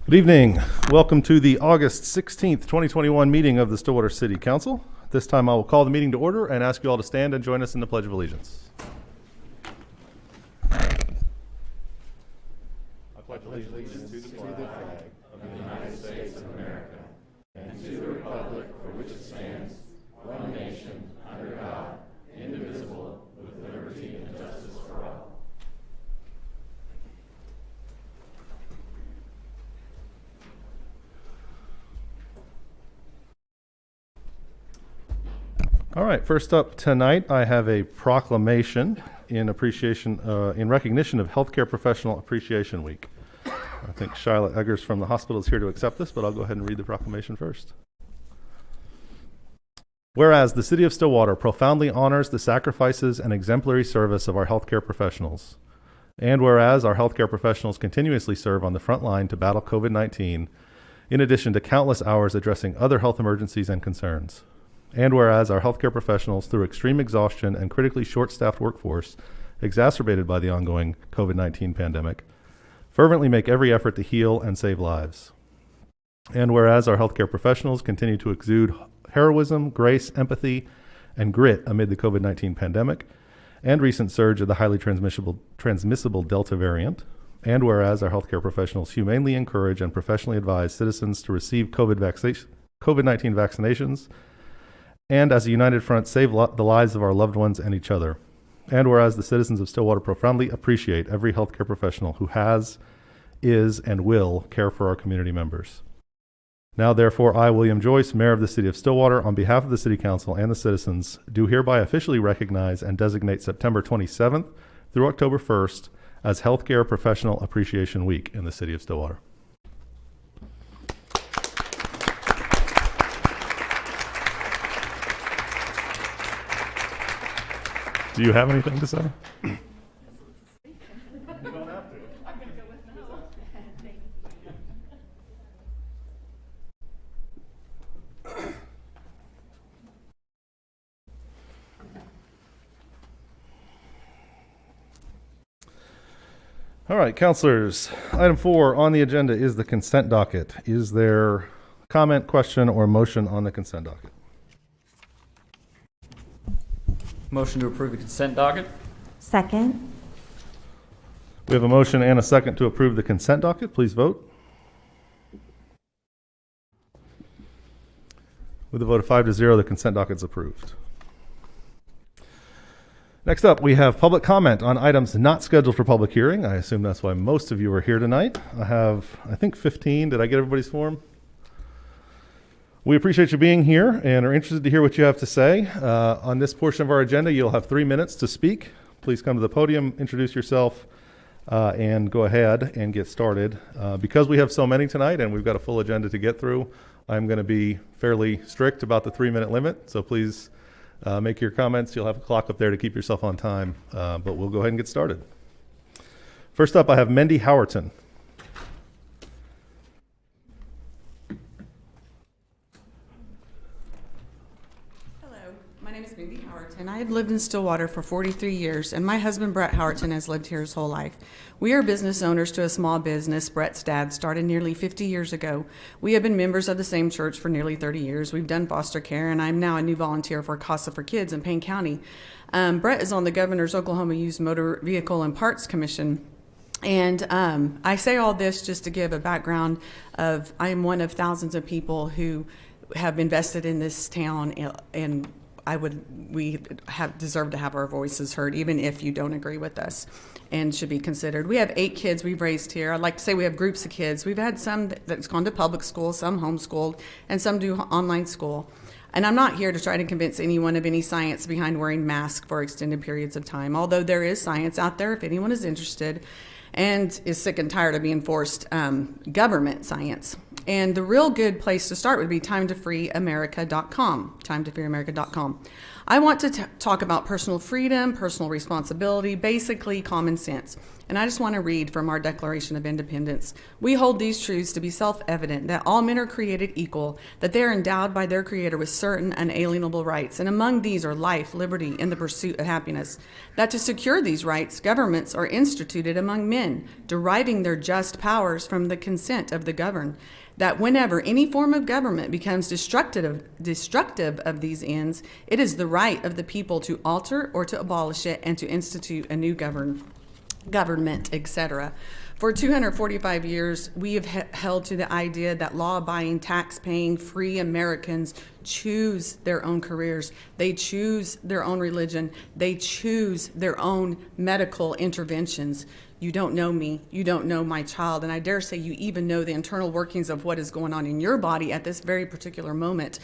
Good evening. Welcome to the August 16th, 2021 meeting of the Stillwater City Council. This time I will call the meeting to order and ask you all to stand and join us in the Pledge of Allegiance. I pledge allegiance to the flag of the United States of America and to the republic for which it stands, one nation, under God, indivisible, with liberty and justice for all. All right, first up tonight, I have a proclamation in recognition of Healthcare Professional Appreciation Week. I think Charlotte Eggers from the hospital is here to accept this, but I'll go ahead and read the proclamation first. Whereas the City of Stillwater profoundly honors the sacrifices and exemplary service of our healthcare professionals, and whereas our healthcare professionals continuously serve on the front line to battle COVID-19, in addition to countless hours addressing other health emergencies and concerns. And whereas our healthcare professionals, through extreme exhaustion and critically short-staffed workforce exacerbated by the ongoing COVID-19 pandemic, fervently make every effort to heal and save lives. And whereas our healthcare professionals continue to exude heroism, grace, empathy, and grit amid the COVID-19 pandemic and recent surge of the highly transmissible Delta variant. And whereas our healthcare professionals humanely encourage and professionally advise citizens to receive COVID-19 vaccinations, and as a united front, save the lives of our loved ones and each other. And whereas the citizens of Stillwater profoundly appreciate every healthcare professional who has, is, and will care for our community members. Now, therefore, I, William Joyce, Mayor of the City of Stillwater, on behalf of the City Council and the citizens, do hereby officially recognize and designate September 27th through October 1st as Healthcare Professional Appreciation Week in the City of Stillwater. Do you have anything to say? You don't have to. I'm going to go with no. All right, councilors. Item 4 on the agenda is the consent docket. Is there comment, question, or motion on the consent docket? Motion to approve the consent docket. Second. We have a motion and a second to approve the consent docket. Please vote. With a vote of 5-0, the consent docket is approved. Next up, we have public comment on items not scheduled for public hearing. I assume that's why most of you are here tonight. I have, I think, 15. Did I get everybody's form? We appreciate you being here and are interested to hear what you have to say. On this portion of our agenda, you'll have 3 minutes to speak. Please come to the podium, introduce yourself, and go ahead and get started. Because we have so many tonight and we've got a full agenda to get through, I'm going to be fairly strict about the 3-minute limit. So please make your comments. You'll have a clock up there to keep yourself on time, but we'll go ahead and get started. First up, I have Mandy Howerton. My name is Mandy Howerton. I have lived in Stillwater for 43 years, and my husband, Brett Howerton, has lived here his whole life. We are business owners to a small business Brett's dad started nearly 50 years ago. We have been members of the same church for nearly 30 years. We've done foster care, and I'm now a new volunteer for CASA for Kids in Payne County. Brett is on the Governor's Oklahoma Used Motor Vehicle and Parts Commission. And I say all this just to give a background of I am one of thousands of people who have invested in this town, and we deserve to have our voices heard, even if you don't agree with us, and should be considered. We have 8 kids we've raised here. I'd like to say we have groups of kids. We've had some that's gone to public school, some homeschooled, and some do online school. And I'm not here to try to convince anyone of any science behind wearing masks for extended periods of time, although there is science out there if anyone is interested and is sick and tired of being forced government science. And the real good place to start would be timetofreeamerica.com, timetofreeamerica.com. I want to talk about personal freedom, personal responsibility, basically common sense. And I just want to read from our Declaration of Independence. We hold these truths to be self-evident, that all men are created equal, that they are endowed by their Creator with certain unalienable rights, and among these are life, liberty, and the pursuit of happiness. That to secure these rights, governments are instituted among men, deriving their just powers from the consent of the governed. That whenever any form of government becomes destructive of these ends, it is the right of the people to alter or to abolish it and to institute a new government, etc. For 245 years, we have held to the idea that law-abiding, tax-paying, free Americans choose their own careers. They choose their own religion. They choose their own medical interventions. You don't know me, you don't know my child, and I dare say you even know the internal workings of what is going on in your body at this very particular moment.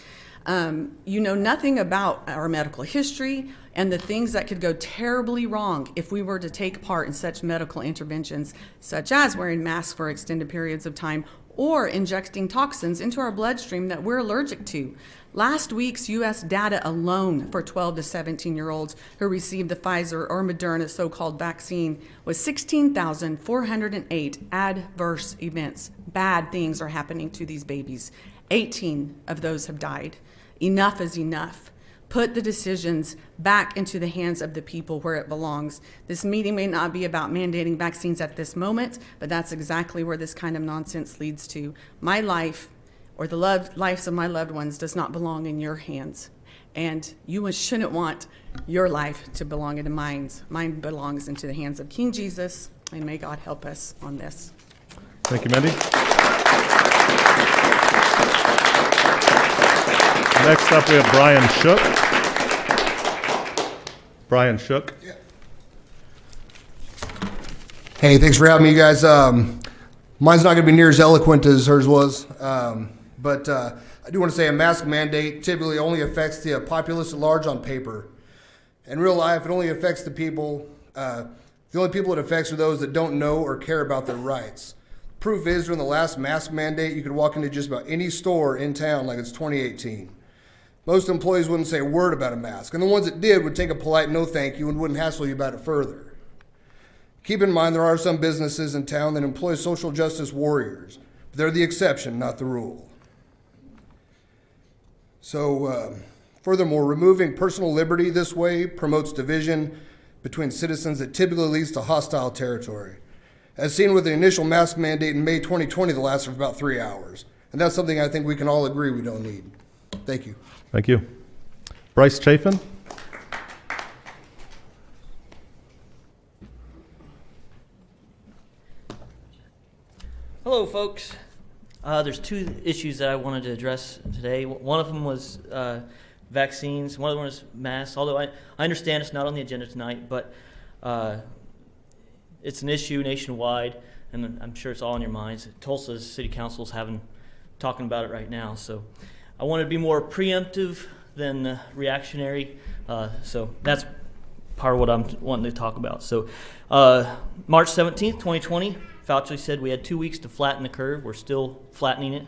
You know nothing about our medical history and the things that could go terribly wrong if we were to take part in such medical interventions, such as wearing masks for extended periods of time or injecting toxins into our bloodstream that we're allergic to. Last week's U.S. data alone for 12 to 17-year-olds who received the Pfizer or Moderna so-called vaccine was 16,408 adverse events. Bad things are happening to these babies. 18 of those have died. Enough is enough. Put the decisions back into the hands of the people where it belongs. This meeting may not be about mandating vaccines at this moment, but that's exactly where this kind of nonsense leads to. My life, or the lives of my loved ones, does not belong in your hands. And you shouldn't want your life to belong into mine. Mine belongs into the hands of King Jesus, and may God help us on this. Thank you, Mandy. Next up, we have Brian Shook. Brian Shook. Yeah. Hey, thanks for having me, you guys. Mine's not going to be near as eloquent as hers was, but I do want to say a mask mandate typically only affects the populace at large on paper. In real life, it only affects the people. The only people it affects are those that don't know or care about their rights. Proof is, during the last mask mandate, you could walk into just about any store in town like it's 2018. Most employees wouldn't say a word about a mask, and the ones that did would take a polite no thank you and wouldn't hassle you about it further. Keep in mind there are some businesses in town that employ social justice warriors, but they're the exception, not the rule. So, furthermore, removing personal liberty this way promotes division between citizens that typically leads to hostile territory. As seen with the initial mask mandate in May 2020 that lasted for about 3 hours. And that's something I think we can all agree we don't need. Thank you. Thank you. Bryce Chafin. Hello, folks. There's two issues that I wanted to address today. One of them was vaccines. One of them was masks. Although I understand it's not on the agenda tonight, but it's an issue nationwide, and I'm sure it's all on your minds. Tulsa's city council's talking about it right now. So I wanted to be more preemptive than reactionary. So that's part of what I'm wanting to talk about. So March 17th, 2020, Fauci said we had 2 weeks to flatten the curve. We're still flattening it.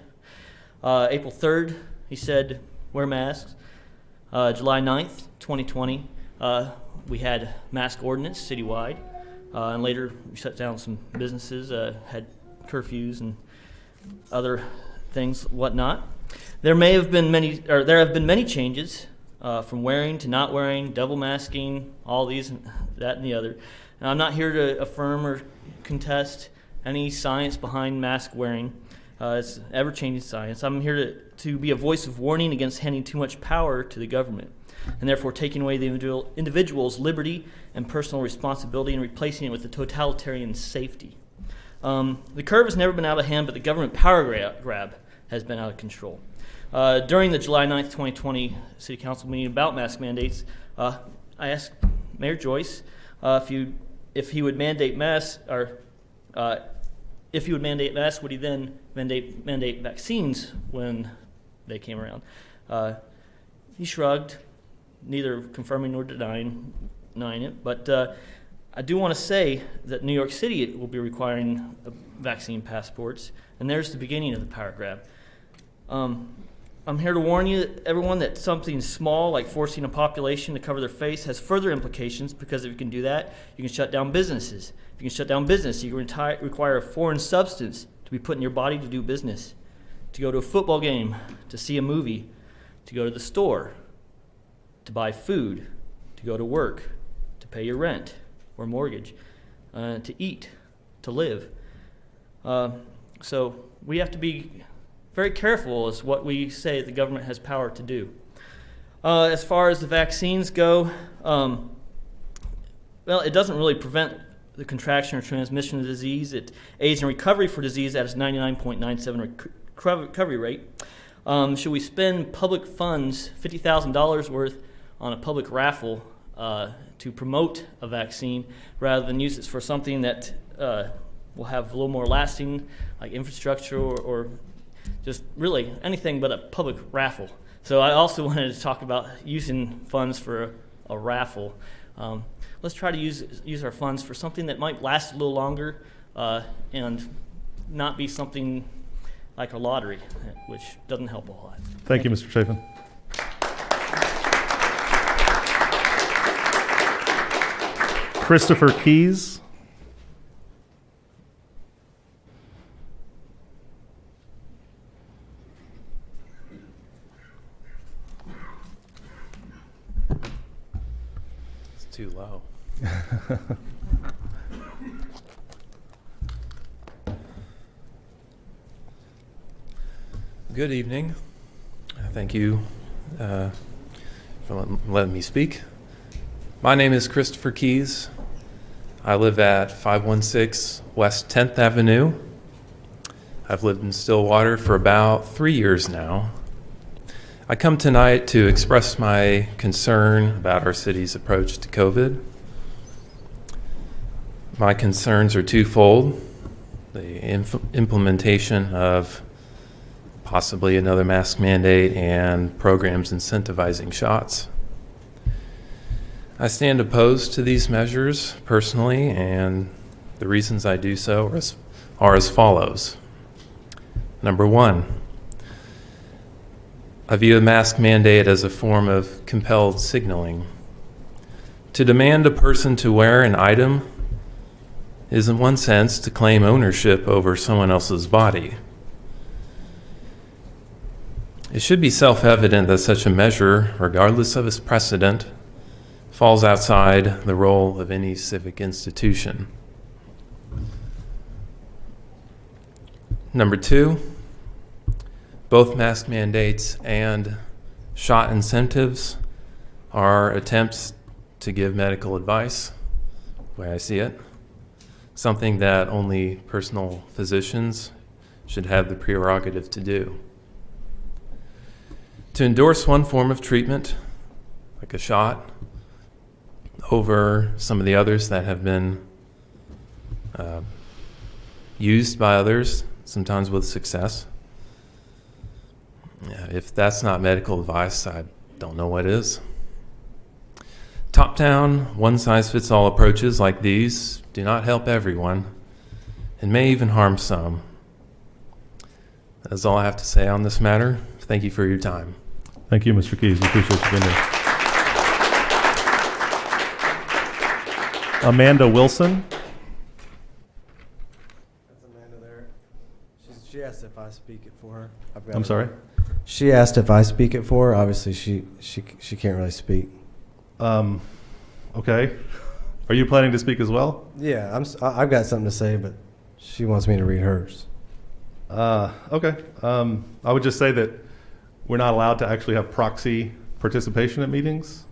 April 3rd, he said wear masks. July 9th, 2020, we had mask ordinance citywide. And later we shut down some businesses, had curfews and other things, whatnot. There have been many changes from wearing to not wearing, double masking, all these, that and the other. And I'm not here to affirm or contest any science behind mask wearing. It's ever-changing science. I'm here to be a voice of warning against handing too much power to the government, and therefore taking away the individual's liberty and personal responsibility and replacing it with a totalitarian safety. The curve has never been out of hand, but the government power grab has been out of control. During the July 9th, 2020 City Council meeting about mask mandates, I asked Mayor Joyce if he would mandate masks, or if he would mandate masks, would he then mandate vaccines when they came around? He shrugged, neither confirming nor denying it. But I do want to say that New York City will be requiring vaccine passports, and there's the beginning of the power grab. I'm here to warn you, everyone, that something small like forcing a population to cover their face has further implications, because if you can do that, you can shut down businesses. If you can shut down business, you can require a foreign substance to be put in your body to do business, to go to a football game, to see a movie, to go to the store, to buy food, to go to work, to pay your rent or mortgage, to eat, to live. So we have to be very careful as what we say the government has power to do. As far as the vaccines go, well, it doesn't really prevent the contraction or transmission of disease. It aids in recovery for disease at its 99.97 recovery rate. Should we spend public funds, $50,000 worth, on a public raffle to promote a vaccine rather than use it for something that will have a little more lasting, like infrastructure or just really anything but a public raffle? So I also wanted to talk about using funds for a raffle. Let's try to use our funds for something that might last a little longer and not be something like a lottery, which doesn't help a whole lot. Thank you, Mr. Chafin. Christopher Keys. It's too low. Good evening. Thank you for letting me speak. My name is Christopher Keys. I live at 516 West 10th Avenue. I've lived in Stillwater for about 3 years now. I come tonight to express my concern about our city's approach to COVID. My concerns are twofold: the implementation of possibly another mask mandate and programs incentivizing shots. I stand opposed to these measures personally, and the reasons I do so are as follows. Number one, I view a mask mandate as a form of compelled signaling. To demand a person to wear an item is, in one sense, to claim ownership over someone else's body. It should be self-evident that such a measure, regardless of its precedent, falls outside the role of any civic institution. Number two, both mask mandates and shot incentives are attempts to give medical advice, the way I see it, something that only personal physicians should have the prerogative to do. To endorse one form of treatment, like a shot, over some of the others that have been used by others, sometimes with success. If that's not medical advice, I don't know what is. Top-down, one-size-fits-all approaches like these do not help everyone and may even harm some. That's all I have to say on this matter. Thank you for your time. Thank you, Mr. Keys. We appreciate you being here. Amanda Wilson. That's Amanda there. She asked if I speak it for her. I'm sorry? She asked if I speak it for her. Obviously, she can't really speak. Okay. Are you planning to speak as well? Yeah, I've got something to say, but she wants me to read hers. Okay. I would just say that we're not allowed to actually have proxy participation at meetings,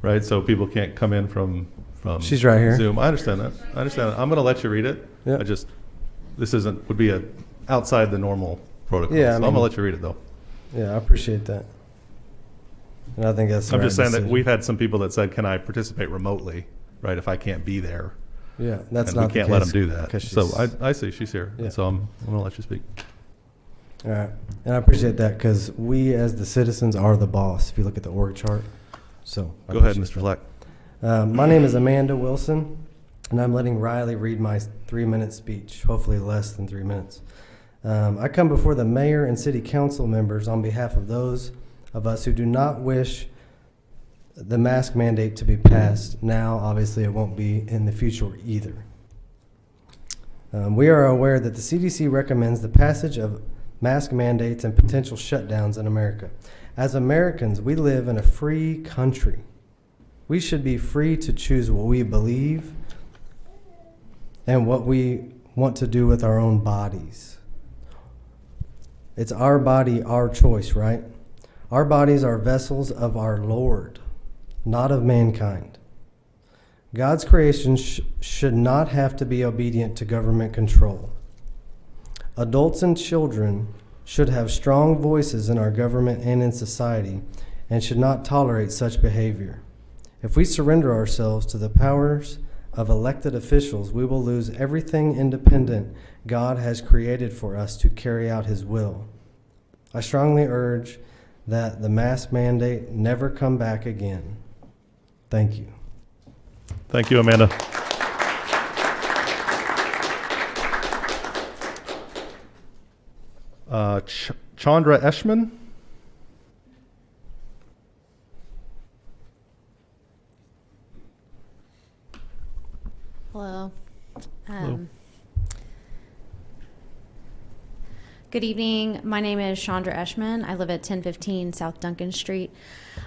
right? So people can't come in from She's right here. Zoom. I understand that. I'm going to let you read it. Yep. This would be outside the normal protocol. Yeah, so I'm going to let you read it though. Yeah, I appreciate that. And I think that's the I'm right just saying decision. that we've had some people that said, can I participate remotely, right, if I can't be there? Yeah, that's and not we can't the let case them do that. So I see she's here. Yeah. So I'm going to let you speak. All right. And I appreciate that because we as the citizens are the boss if you look at the org chart. So Go ahead, Mr. Fleck. My name is Amanda Wilson. and I'm letting Riley read my 3-minute speech, hopefully less than 3 minutes. I come before the mayor and city council members on behalf of those of us who do not wish the mask mandate to be passed now. Obviously, it won't be in the future either. We are aware that the CDC recommends the passage of mask mandates and potential shutdowns in America. As Americans, we live in a free country. We should be free to choose what we believe and what we want to do with our own bodies. It's our body, our choice, right? Our bodies are vessels of our Lord, not of mankind. God's creation should not have to be obedient to government control. Adults and children should have strong voices in our government and in society and should not tolerate such behavior. If we surrender ourselves to the powers of elected officials, we will lose everything independent God has created for us to carry out His will. I strongly urge that the mask mandate never come back again. Thank you. Thank you, Amanda. Chandra Eshman. Hello. Hello. Good evening. My name is Chandra Eshman. I live at 1015 South Duncan Street.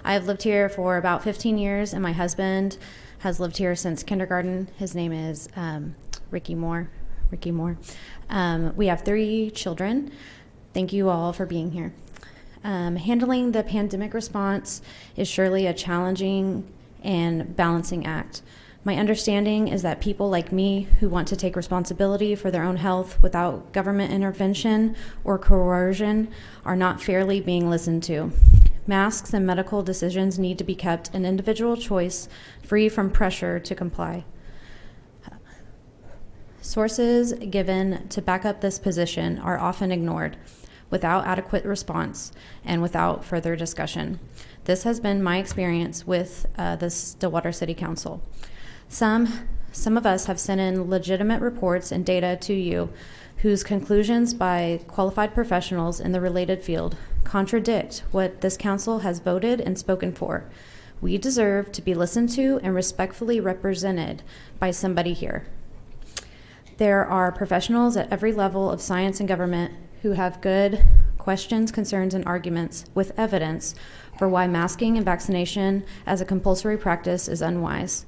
I've lived here for about 15 years, and my husband has lived here since kindergarten. His name is Ricky Moore. We have 3 children. Thank you all for being here. Handling the pandemic response is surely a challenging and balancing act. My understanding is that people like me who want to take responsibility for their own health without government intervention or coercion are not fairly being listened to. Masks and medical decisions need to be kept an individual choice, free from pressure to comply. Sources given to back up this position are often ignored, without adequate response and without further discussion. This has been my experience with the Stillwater City Council. Some of us have sent in legitimate reports and data to you whose conclusions by qualified professionals in the related field contradict what this council has voted and spoken for. We deserve to be listened to and respectfully represented by somebody here. There are professionals at every level of science and government who have good questions, concerns, and arguments with evidence for why masking and vaccination as a compulsory practice is unwise.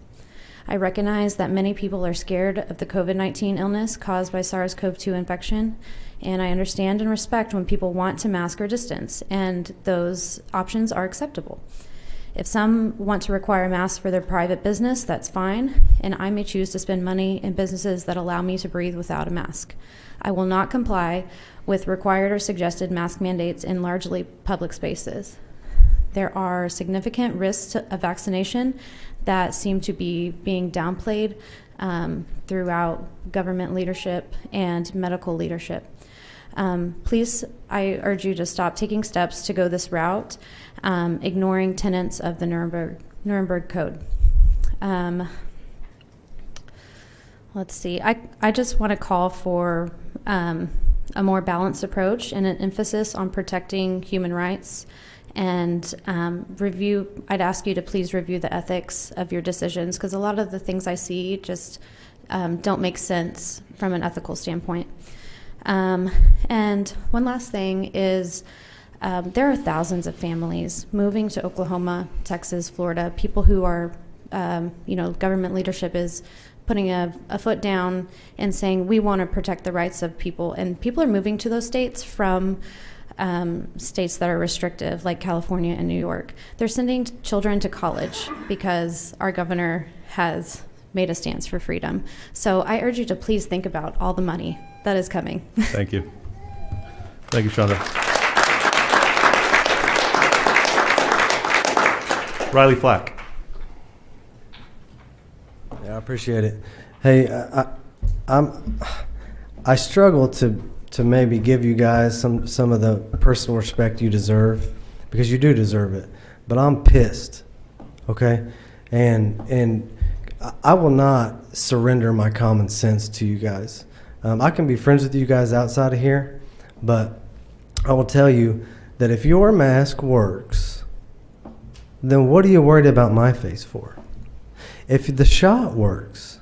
I recognize that many people are scared of the COVID-19 illness caused by SARS-CoV-2 infection, and I understand and respect when people want to mask or distance, and those options are acceptable. If some want to require masks for their private business, that's fine, and I may choose to spend money in businesses that allow me to breathe without a mask. I will not comply with required or suggested mask mandates in largely public spaces. There are significant risks of vaccination that seem to be being downplayed throughout government leadership and medical leadership. Please, I urge you to stop taking steps to go this route, ignoring tenets of the Nuremberg Code. Let's see, I just want to call for a more balanced approach and an emphasis on protecting human rights. And I'd ask you to please review the ethics of your decisions, because a lot of the things I see just don't make sense from an ethical standpoint. And one last thing is there are thousands of families moving to Oklahoma, Texas, Florida, people who are, government leadership is putting a foot down and saying we want to protect the rights of people. And people are moving to those states from states that are restrictive, like California and New York. They're sending children to college because our governor has made a stance for freedom. So I urge you to please think about all the money that is coming. Thank you. Thank you, Chandra. Riley Flack. Yeah, I appreciate it. Hey, I struggle to maybe give you guys some of the personal respect you deserve, because you do deserve it. But I'm pissed, okay? And I will not surrender my common sense to you guys. I can be friends with you guys outside of here, but I will tell you that if your mask works, then what are you worried about my face for? If the shot works,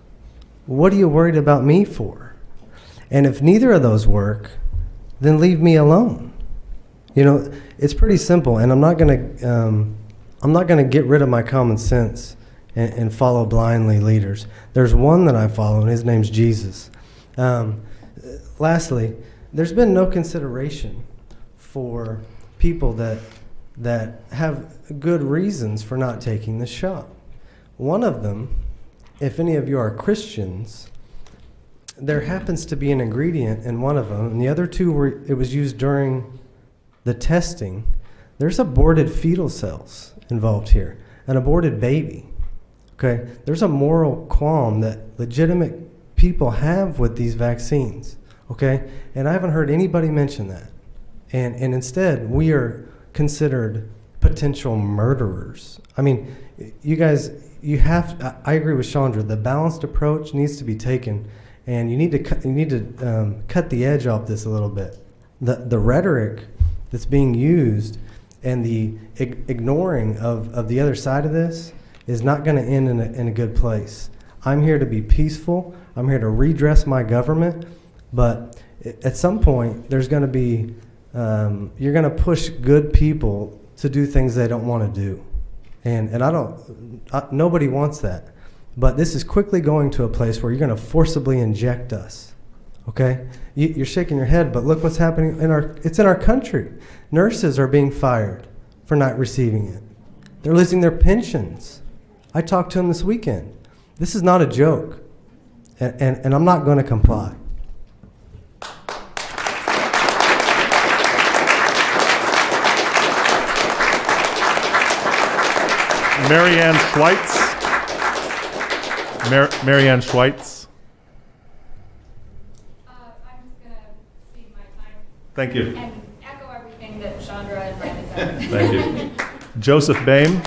what are you worried about me for? And if neither of those work, then leave me alone. You know, it's pretty simple, and I'm not gonna get rid of my common sense and follow blindly leaders. There's one that I follow, and his name's Jesus. Lastly, there's been no consideration for people that have good reasons for not taking the shot. One of them, if any of you are Christians, there happens to be an ingredient in one of them, and the other two it was used during the testing. There's aborted fetal cells involved here, an aborted baby. Okay, there's a moral qualm that legitimate people have with these vaccines. Okay, and I haven't heard anybody mention that. And instead, we are considered potential murderers. I mean, you guys, I agree with Chandra. The balanced approach needs to be taken, and you need to cut the edge off this a little bit. The rhetoric that's being used and the ignoring of the other side of this is not going to end in a good place. I'm here to be peaceful. I'm here to redress my government, but at some point there's going to be you're going to push good people to do things they don't want to do, and nobody wants that. But this is quickly going to a place where you're going to forcibly inject us. Okay, you're shaking your head, but look what's happening it's in our country. Nurses are being fired for not receiving it. They're losing their pensions. I talked to them this weekend. This is not a joke, and I'm not going to comply. Marianne Schweitz. Marianne Schweitz. I'm just going to cede my time. Thank you. And echo everything that Chandra and Brandon said. Thank you. Joseph Boehm.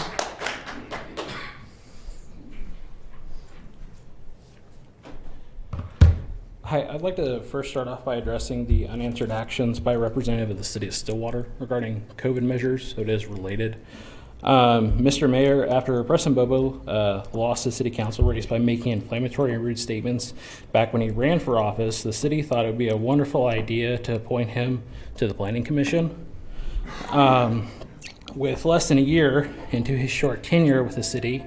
Hi, I'd like to first start off by addressing the unanswered actions by a representative of the city of Stillwater regarding COVID measures, so it is related. Mr. Mayor, after Preston Bobo lost the city council race by making inflammatory and rude statements back when he ran for office, the city thought it would be a wonderful idea to appoint him to the Planning Commission. With less than a year into his short tenure with the city,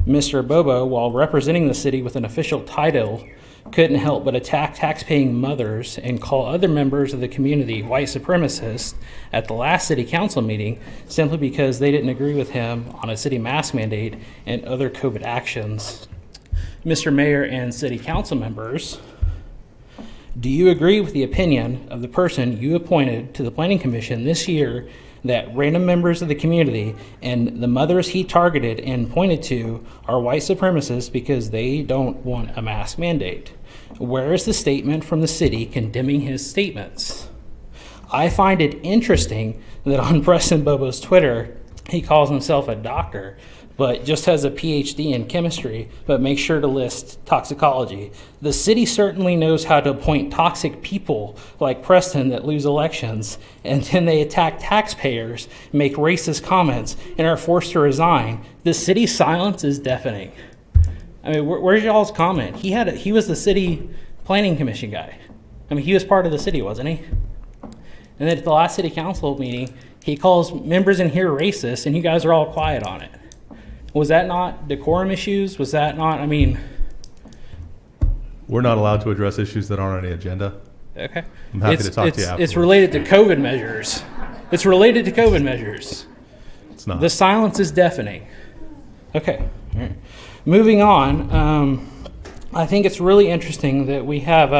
Mr. Bobo, while representing the city with an official title, couldn't help but attack taxpaying mothers and call other members of the community white supremacists at the last city council meeting simply because they didn't agree with him on a city mask mandate and other COVID actions. Mr. Mayor and city council members, do you agree with the opinion of the person you appointed to the Planning Commission this year that random members of the community and the mothers he targeted and pointed to are white supremacists because they don't want a mask mandate? Where is the statement from the city condemning his statements? I find it interesting that on Preston Bobo's Twitter, he calls himself a doctor, but just has a PhD in chemistry, but makes sure to list toxicology. The city certainly knows how to appoint toxic people like Preston that lose elections, and then they attack taxpayers, make racist comments, and are forced to resign. The city's silence is deafening. I mean, where's y'all's comment? He was the city planning commission guy. I mean, he was part of the city, wasn't he? And then at the last city council meeting, he calls members in here racist, and you guys are all quiet on it. Was that not decorum issues? Was that not, I mean... We're not allowed to address issues that aren't on the agenda. Okay. I'm happy to talk to you afterwards. It's related to COVID measures. It's related to COVID measures. It's not. The silence is deafening. Okay. All right. Moving on, I think it's really interesting that we have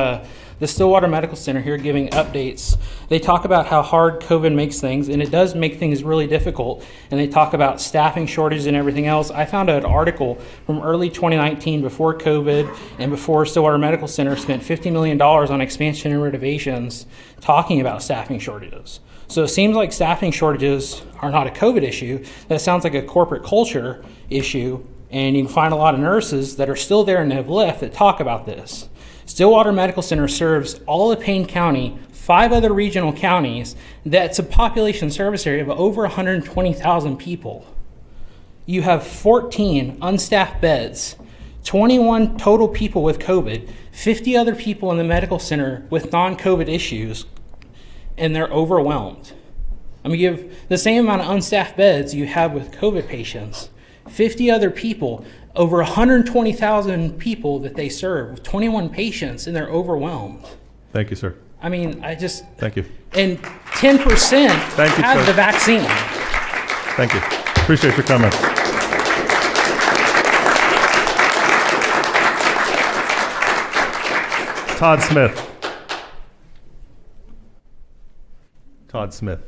the Stillwater Medical Center here giving updates. They talk about how hard COVID makes things, and it does make things really difficult, and they talk about staffing shortages and everything else. I found an article from early 2019 before COVID and before Stillwater Medical Center spent $50 million on expansion and renovations talking about staffing shortages. So it seems like staffing shortages are not a COVID issue. That sounds like a corporate culture issue and you can find a lot of nurses that are still there and have left that talk about this. Stillwater Medical Center serves all of Payne County, 5 other regional counties. That's a population service area of over 120,000 people. You have 14 unstaffed beds, 21 total people with COVID, 50 other people in the medical center with non-COVID issues, and they're overwhelmed. I'm going to give the same amount of unstaffed beds you have with COVID patients, 50 other people, over 120,000 people that they serve, with 21 patients, and they're overwhelmed. Thank you, sir. I mean, Thank you. And 10% have the vaccine. Thank you. Appreciate your comments. Todd Smith. Todd Smith.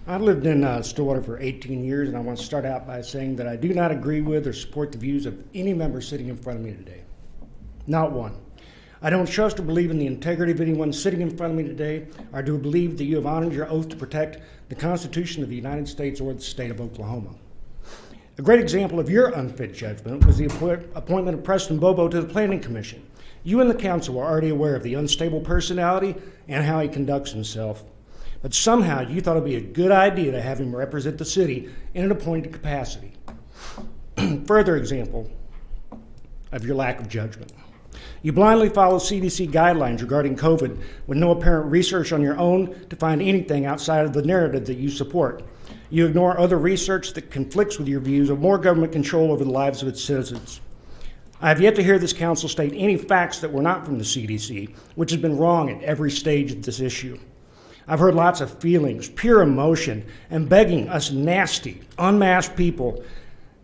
I've lived in Stillwater for 18 years, and I want to start out by saying that I do not agree with or support the views of any member sitting in front of me today. Not one. I don't trust or believe in the integrity of anyone sitting in front of me today, or do believe that you have honored your oath to protect the Constitution of the United States or the state of Oklahoma. A great example of your unfit judgment was the appointment of Preston Bobo to the Planning Commission. You and the council were already aware of the unstable personality and how he conducts himself, but somehow you thought it'd be a good idea to have him represent the city in an appointed capacity. Further example of your lack of judgment. You blindly follow CDC guidelines regarding COVID with no apparent research on your own to find anything outside of the narrative that you support. You ignore other research that conflicts with your views of more government control over the lives of its citizens. I have yet to hear this council state any facts that were not from the CDC, which has been wrong at every stage of this issue. I've heard lots of feelings, pure emotion, and begging us nasty, unmasked people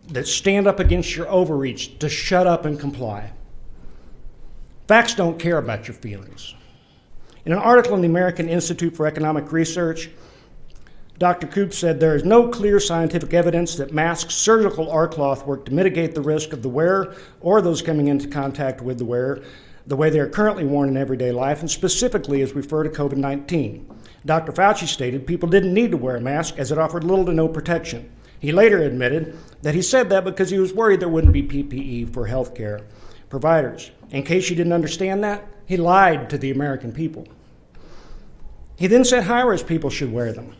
that stand up against your overreach to shut up and comply. Facts don't care about your feelings. In an article in the American Institute for Economic Research, Dr. Koop said there is no clear scientific evidence that masks, surgical, or cloth work to mitigate the risk of the wearer or those coming into contact with the wearer the way they are currently worn in everyday life, and specifically as referred to COVID-19. Dr. Fauci stated people didn't need to wear a mask as it offered little to no protection. He later admitted that he said that because he was worried there wouldn't be PPE for healthcare providers. In case you didn't understand that, he lied to the American people. He then said high-risk people should wear them.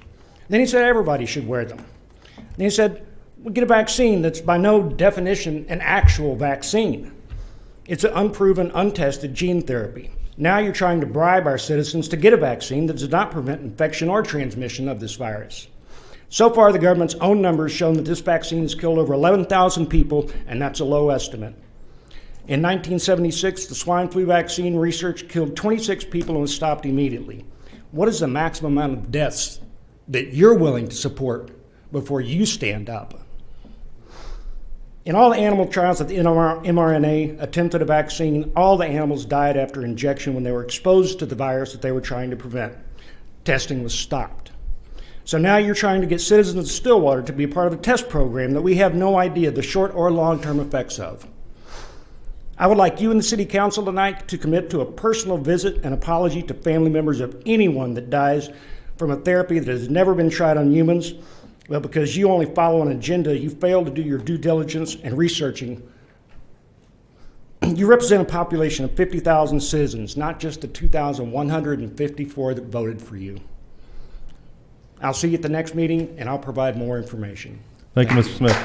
Then he said everybody should wear them. Then he said, we'll get a vaccine that's by no definition an actual vaccine. It's an unproven, untested gene therapy. Now you're trying to bribe our citizens to get a vaccine that does not prevent infection or transmission of this virus. So far, the government's own numbers show that this vaccine has killed over 11,000 people, and that's a low estimate. In 1976, the swine flu vaccine research killed 26 people and was stopped immediately. What is the maximum amount of deaths that you're willing to support before you stand up? In all the animal trials of the mRNA attempted a vaccine, all the animals died after injection when they were exposed to the virus that they were trying to prevent. Testing was stopped. So now you're trying to get citizens of Stillwater to be a part of a test program that we have no idea the short or long-term effects of. I would like you and the City Council tonight to commit to a personal visit and apology to family members of anyone that dies from a therapy that has never been tried on humans, but because you only follow an agenda, you fail to do your due diligence and researching. You represent a population of 50,000 citizens, not just the 2,154 that voted for you. I'll see you at the next meeting, and I'll provide more information. Thank you, Mr. Smith.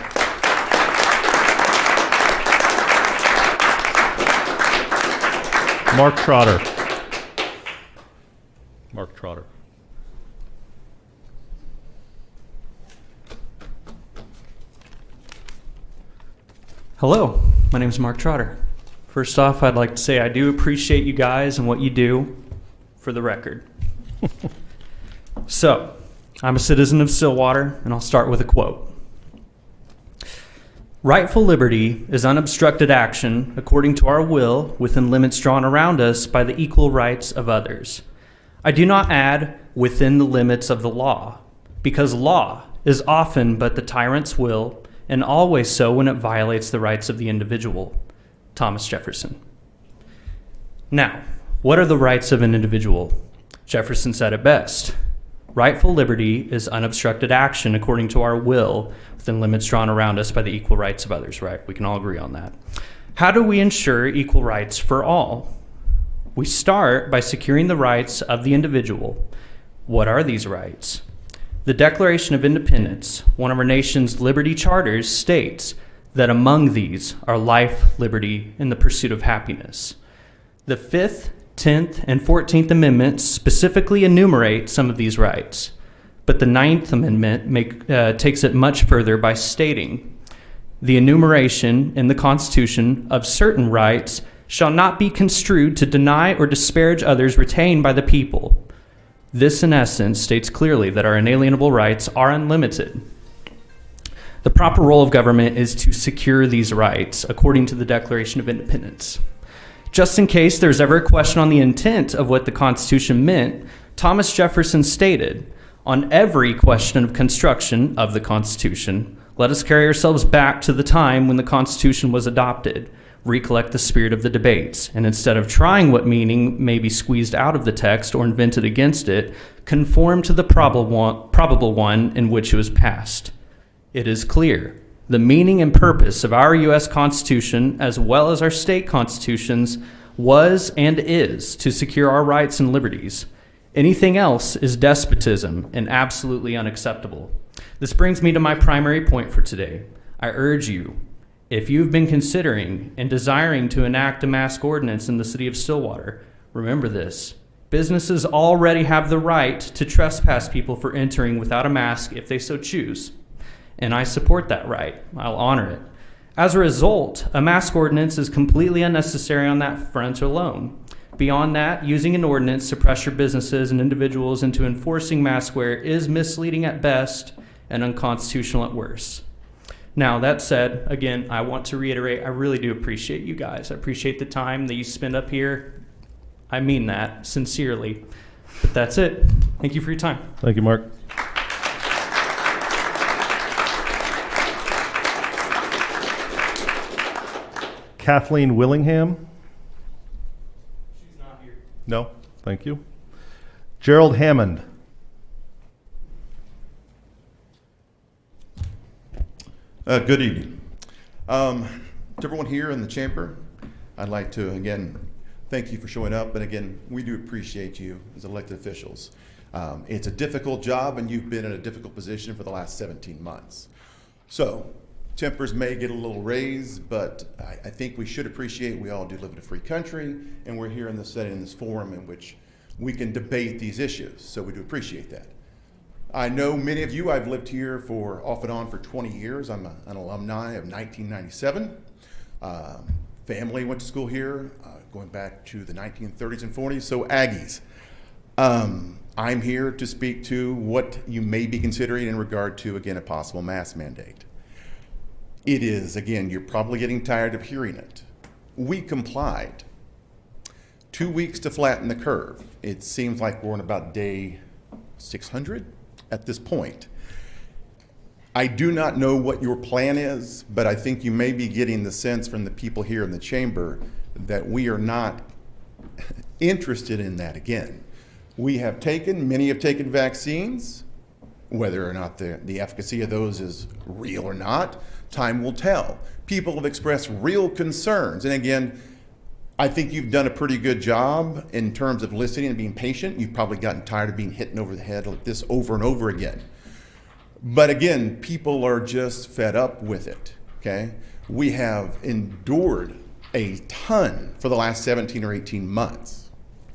Mark Trotter. Mark Trotter. Hello, my name is Mark Trotter. First off, I'd like to say I do appreciate you guys and what you do, for the record. So, I'm a citizen of Stillwater, and I'll start with a quote. Rightful liberty is unobstructed action according to our will within limits drawn around us by the equal rights of others. I do not add within the limits of the law, because law is often but the tyrant's will, and always so when it violates the rights of the individual. Thomas Jefferson. Now, what are the rights of an individual? Jefferson said it best. Rightful liberty is unobstructed action according to our will within limits drawn around us by the equal rights of others, right? We can all agree on that. How do we ensure equal rights for all? We start by securing the rights of the individual. What are these rights? The Declaration of Independence, one of our nation's liberty charters, states that among these are life, liberty, and the pursuit of happiness. The 5th, 10th, and 14th Amendments specifically enumerate some of these rights, but the 9th Amendment takes it much further by stating, the enumeration in the Constitution of certain rights shall not be construed to deny or disparage others retained by the people. This, in essence, states clearly that our inalienable rights are unlimited. The proper role of government is to secure these rights according to the Declaration of Independence. Just in case there's ever a question on the intent of what the Constitution meant, Thomas Jefferson stated, on every question of construction of the Constitution, let us carry ourselves back to the time when the Constitution was adopted, recollect the spirit of the debates, and instead of trying what meaning may be squeezed out of the text or invented against it, conform to the probable one in which it was passed. It is clear. The meaning and purpose of our U.S. Constitution, as well as our state constitutions, was and is to secure our rights and liberties. Anything else is despotism and absolutely unacceptable. This brings me to my primary point for today. I urge you, if you've been considering and desiring to enact a mask ordinance in the city of Stillwater, remember this. Businesses already have the right to trespass people for entering without a mask if they so choose. And I support that right. I'll honor it. As a result, a mask ordinance is completely unnecessary on that front alone. Beyond that, using an ordinance to pressure businesses and individuals into enforcing mask wear is misleading at best and unconstitutional at worst. Now, that said, again, I want to reiterate, I really do appreciate you guys. I appreciate the time that you spend up here. I mean that sincerely. But that's it. Thank you for your time. Thank you, Mark. Kathleen Willingham? She's not here. No, thank you. Gerald Hammond? Good evening. To everyone here in the chamber, I'd like to, again, thank you for showing up. And again, we do appreciate you as elected officials. It's a difficult job, and you've been in a difficult position for the last 17 months. So, tempers may get a little raised, but I think we should appreciate we all do live in a free country, and we're here in this setting, in this forum in which we can debate these issues. So we do appreciate that. I know many of you, I've lived here for off and on for 20 years. I'm an alumni of 1997. Family went to school here, going back to the 1930s and 40s, so Aggies. I'm here to speak to what you may be considering in regard to, again, a possible mask mandate. It is, again, you're probably getting tired of hearing it. We complied. 2 weeks to flatten the curve. It seems like we're on about day 600 at this point. I do not know what your plan is, but I think you may be getting the sense from the people here in the chamber that we are not interested in that again. Many have taken vaccines. Whether or not the efficacy of those is real or not, time will tell. People have expressed real concerns. And again, I think you've done a pretty good job in terms of listening and being patient. You've probably gotten tired of being hit over the head like this over and over again. But again, people are just fed up with it, okay? We have endured a ton for the last 17 or 18 months,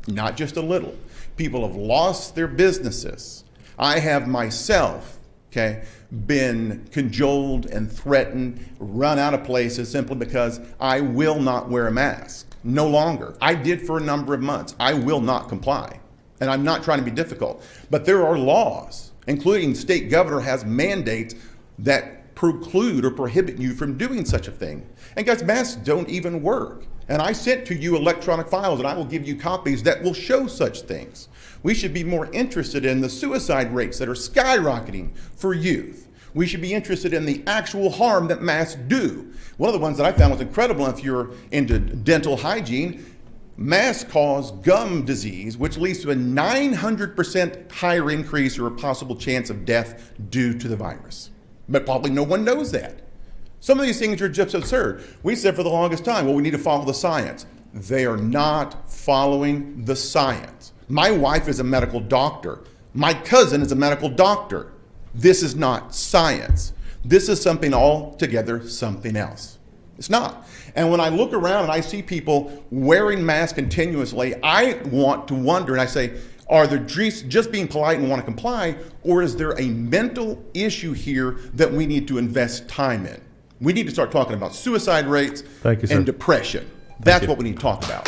not just a little. People have lost their businesses. I have myself, okay, been cajoled and threatened, run out of places simply because I will not wear a mask. No longer. I did for a number of months. I will not comply. And I'm not trying to be difficult. But there are laws, including state governor has mandates that preclude or prohibit you from doing such a thing. And guys, masks don't even work. And I sent to you electronic files, and I will give you copies that will show such things. We should be more interested in the suicide rates that are skyrocketing for youth. We should be interested in the actual harm that masks do. One of the ones that I found was incredible, if you're into dental hygiene, Masks cause gum disease, which leads to a 900% higher increase or a possible chance of death due to the virus. But probably no one knows that. Some of these things are just absurd. We said for the longest time, well, we need to follow the science. They are not following the science. My wife is a medical doctor. My cousin is a medical doctor. This is not science. This is something altogether something else. It's not. And when I look around and I see people wearing masks continuously, I want to wonder, and I say, are they just being polite and want to comply, or is there a mental issue here that we need to invest time in? We need to start talking about suicide rates and depression. That's what we need to talk about.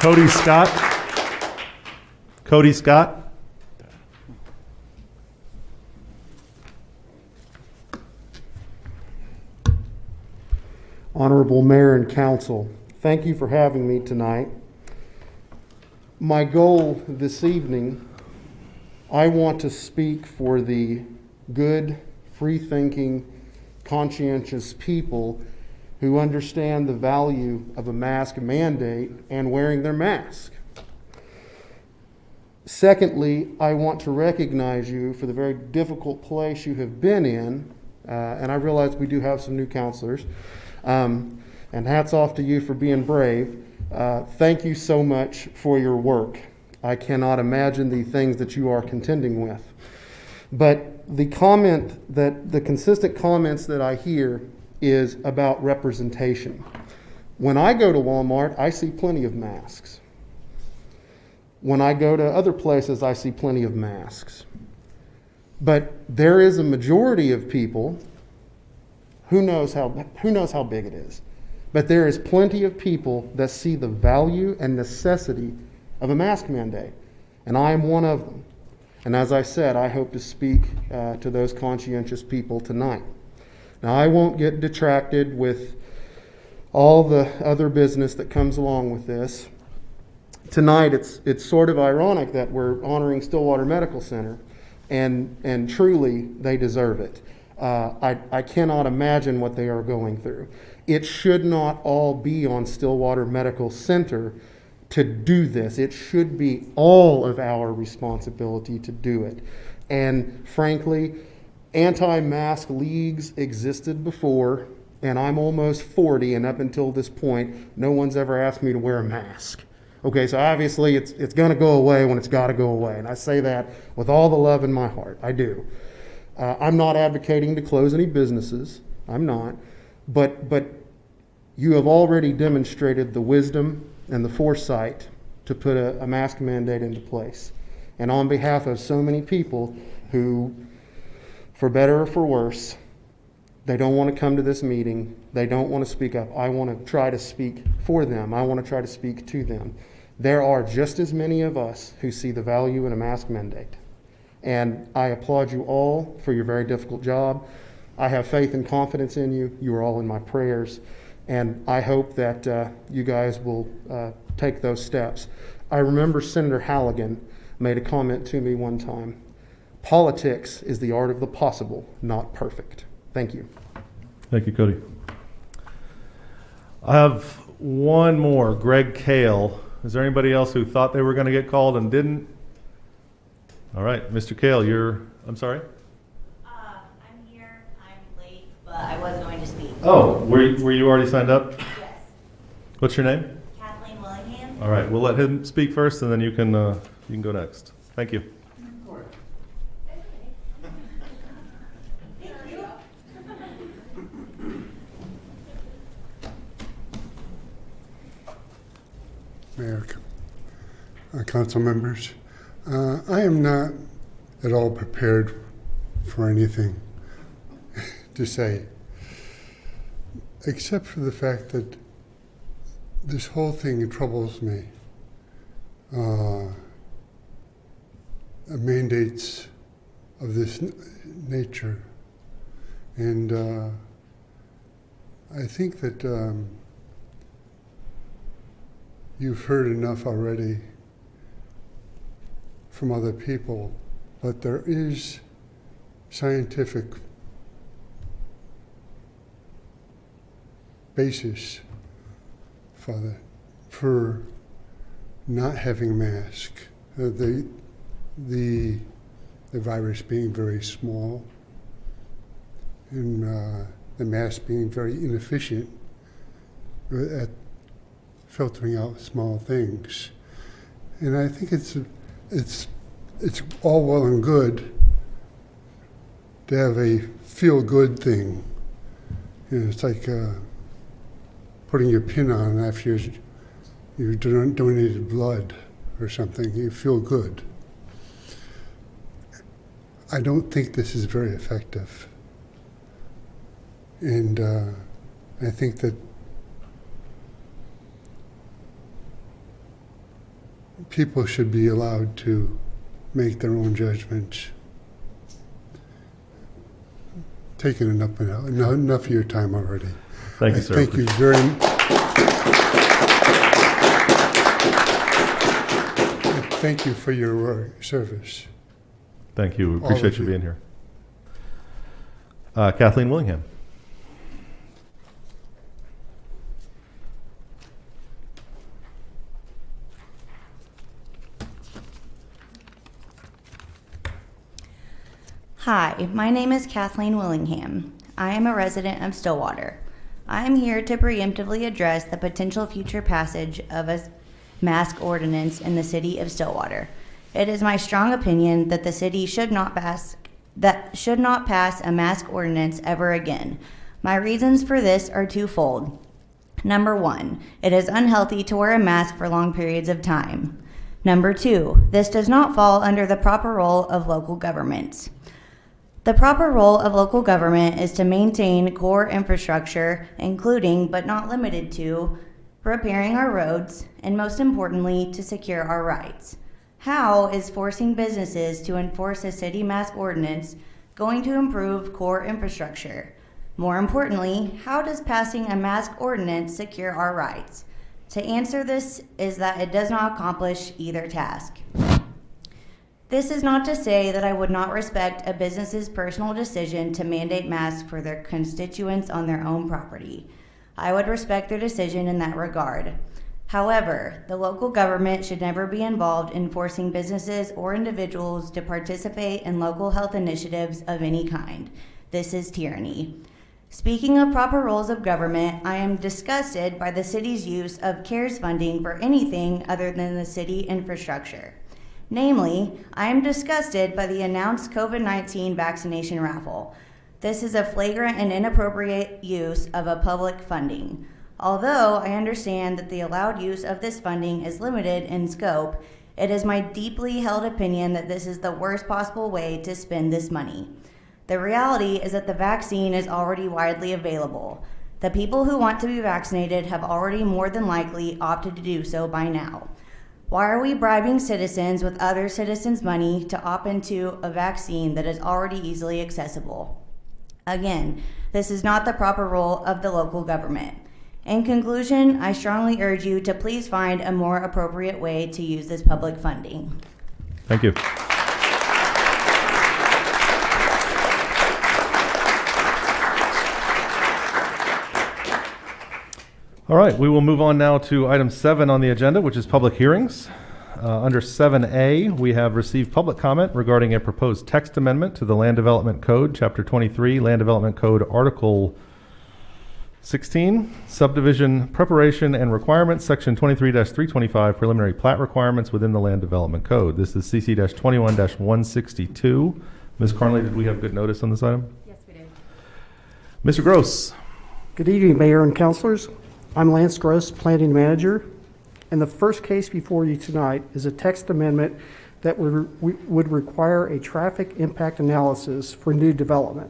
Cody Scott. Cody Scott. Honorable Mayor and Council, thank you for having me tonight. My goal this evening, I want to speak for the good, free-thinking, conscientious people who understand the value of a mask mandate and wearing their mask. Secondly, I want to recognize you for the very difficult place you have been in, and I realize we do have some new counselors. And hats off to you for being brave. Thank you so much for your work. I cannot imagine the things that you are contending with. But the consistent comments that I hear is about representation. When I go to Walmart, I see plenty of masks. When I go to other places, I see plenty of masks. But there is a majority of people. Who knows how big it is? But there is plenty of people that see the value and necessity of a mask mandate, and I am one of them. And as I said, I hope to speak to those conscientious people tonight. Now, I won't get detracted with all the other business that comes along with this. Tonight, it's sort of ironic that we're honoring Stillwater Medical Center, and truly, they deserve it. I cannot imagine what they are going through. It should not all be on Stillwater Medical Center to do this. It should be all of our responsibility to do it. And frankly, anti-mask leagues existed before, and I'm almost 40, and up until this point, no one's ever asked me to wear a mask. Okay, so obviously it's going to go away when it's got to go away, and I say that with all the love in my heart. I do. I'm not advocating to close any businesses. I'm not. But you have already demonstrated the wisdom and the foresight to put a mask mandate into place. And on behalf of so many people who, for better or for worse, they don't want to come to this meeting, they don't want to speak up, I want to try to speak for them. I want to try to speak to them. There are just as many of us who see the value in a mask mandate. And I applaud you all for your very difficult job. I have faith and confidence in you. You are all in my prayers. And I hope that you guys will take those steps. I remember Senator Halligan made a comment to me one time. Politics is the art of the possible, not perfect. Thank you. Thank you, Cody. I have one more, Greg Kale. Is there anybody else who thought they were going to get called and didn't? All right, Mr. Kale, I'm sorry? I'm here, I'm late, but I was going to speak. Oh, were you already signed up? Yes. What's your name? Kathleen Willingham. All right, we'll let him speak first, and then you can go next. Thank you. Mayor, council members, I am not at all prepared for anything to say, except for the fact that this whole thing troubles me. Mandates of this nature, and I think that you've heard enough already from other people, but there is scientific basis, Father, for not having a mask. The virus being very small and the mask being very inefficient at filtering out small things. And I think it's all well and good to have a feel-good thing. You know, it's like putting your pin on after you donated blood or something. You feel good. I don't think this is very effective. And I think that people should be allowed to make their own judgments. Taken enough of your time already. Thank you, sir. Thank you very much. Thank you for your service. Thank you. We appreciate you being here. Kathleen Willingham. Hi, my name is Kathleen Willingham. I am a resident of Stillwater. I am here to preemptively address the potential future passage of a mask ordinance in the city of Stillwater. It is my strong opinion that the city should not pass a mask ordinance ever again. My reasons for this are twofold. Number one, it is unhealthy to wear a mask for long periods of time. Number two, this does not fall under the proper role of local governments. The proper role of local government is to maintain core infrastructure, including but not limited to repairing our roads, and most importantly, to secure our rights. How is forcing businesses to enforce a city mask ordinance going to improve core infrastructure? More importantly, how does passing a mask ordinance secure our rights? To answer this is that it does not accomplish either task. This is not to say that I would not respect a business's personal decision to mandate masks for their constituents on their own property. I would respect their decision in that regard. However, the local government should never be involved in forcing businesses or individuals to participate in local health initiatives of any kind. This is tyranny. Speaking of proper roles of government, I am disgusted by the city's use of CARES funding for anything other than the city infrastructure. Namely, I am disgusted by the announced COVID-19 vaccination raffle. This is a flagrant and inappropriate use of a public funding. Although I understand that the allowed use of this funding is limited in scope, it is my deeply held opinion that this is the worst possible way to spend this money. The reality is that the vaccine is already widely available. The people who want to be vaccinated have already more than likely opted to do so by now. Why are we bribing citizens with other citizens' money to opt into a vaccine that is already easily accessible? Again, this is not the proper role of the local government. In conclusion, I strongly urge you to please find a more appropriate way to use this public funding. Thank you. All right, we will move on now to item 7 on the agenda, which is public hearings. Under 7A, we have received public comment regarding a proposed text amendment to the Land Development Code, Chapter 23, Land Development Code, Article 16, Subdivision Preparation and Requirements, Section 23-325, Preliminary Plat Requirements within the Land Development Code. This is CC-21-162. Ms. Carnley, did we have good notice on this item? Yes, we did. Mr. Gross. Good evening, Mayor and Councilors. I'm Lance Gross, Planning Manager, and the first case before you tonight is a text amendment that would require a traffic impact analysis for new development.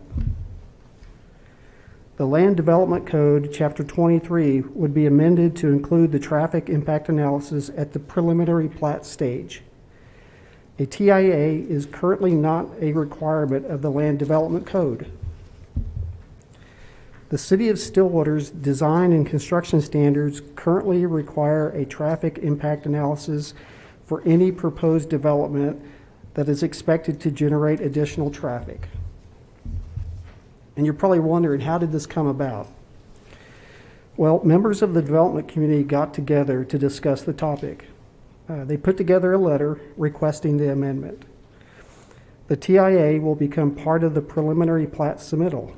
The Land Development Code, Chapter 23, would be amended to include the traffic impact analysis at the preliminary plat stage. A TIA is currently not a requirement of the Land Development Code. The City of Stillwater's design and construction standards currently require a traffic impact analysis for any proposed development that is expected to generate additional traffic. And you're probably wondering, how did this come about? Well, members of the development community got together to discuss the topic. They put together a letter requesting the amendment. The TIA will become part of the preliminary plat submittal.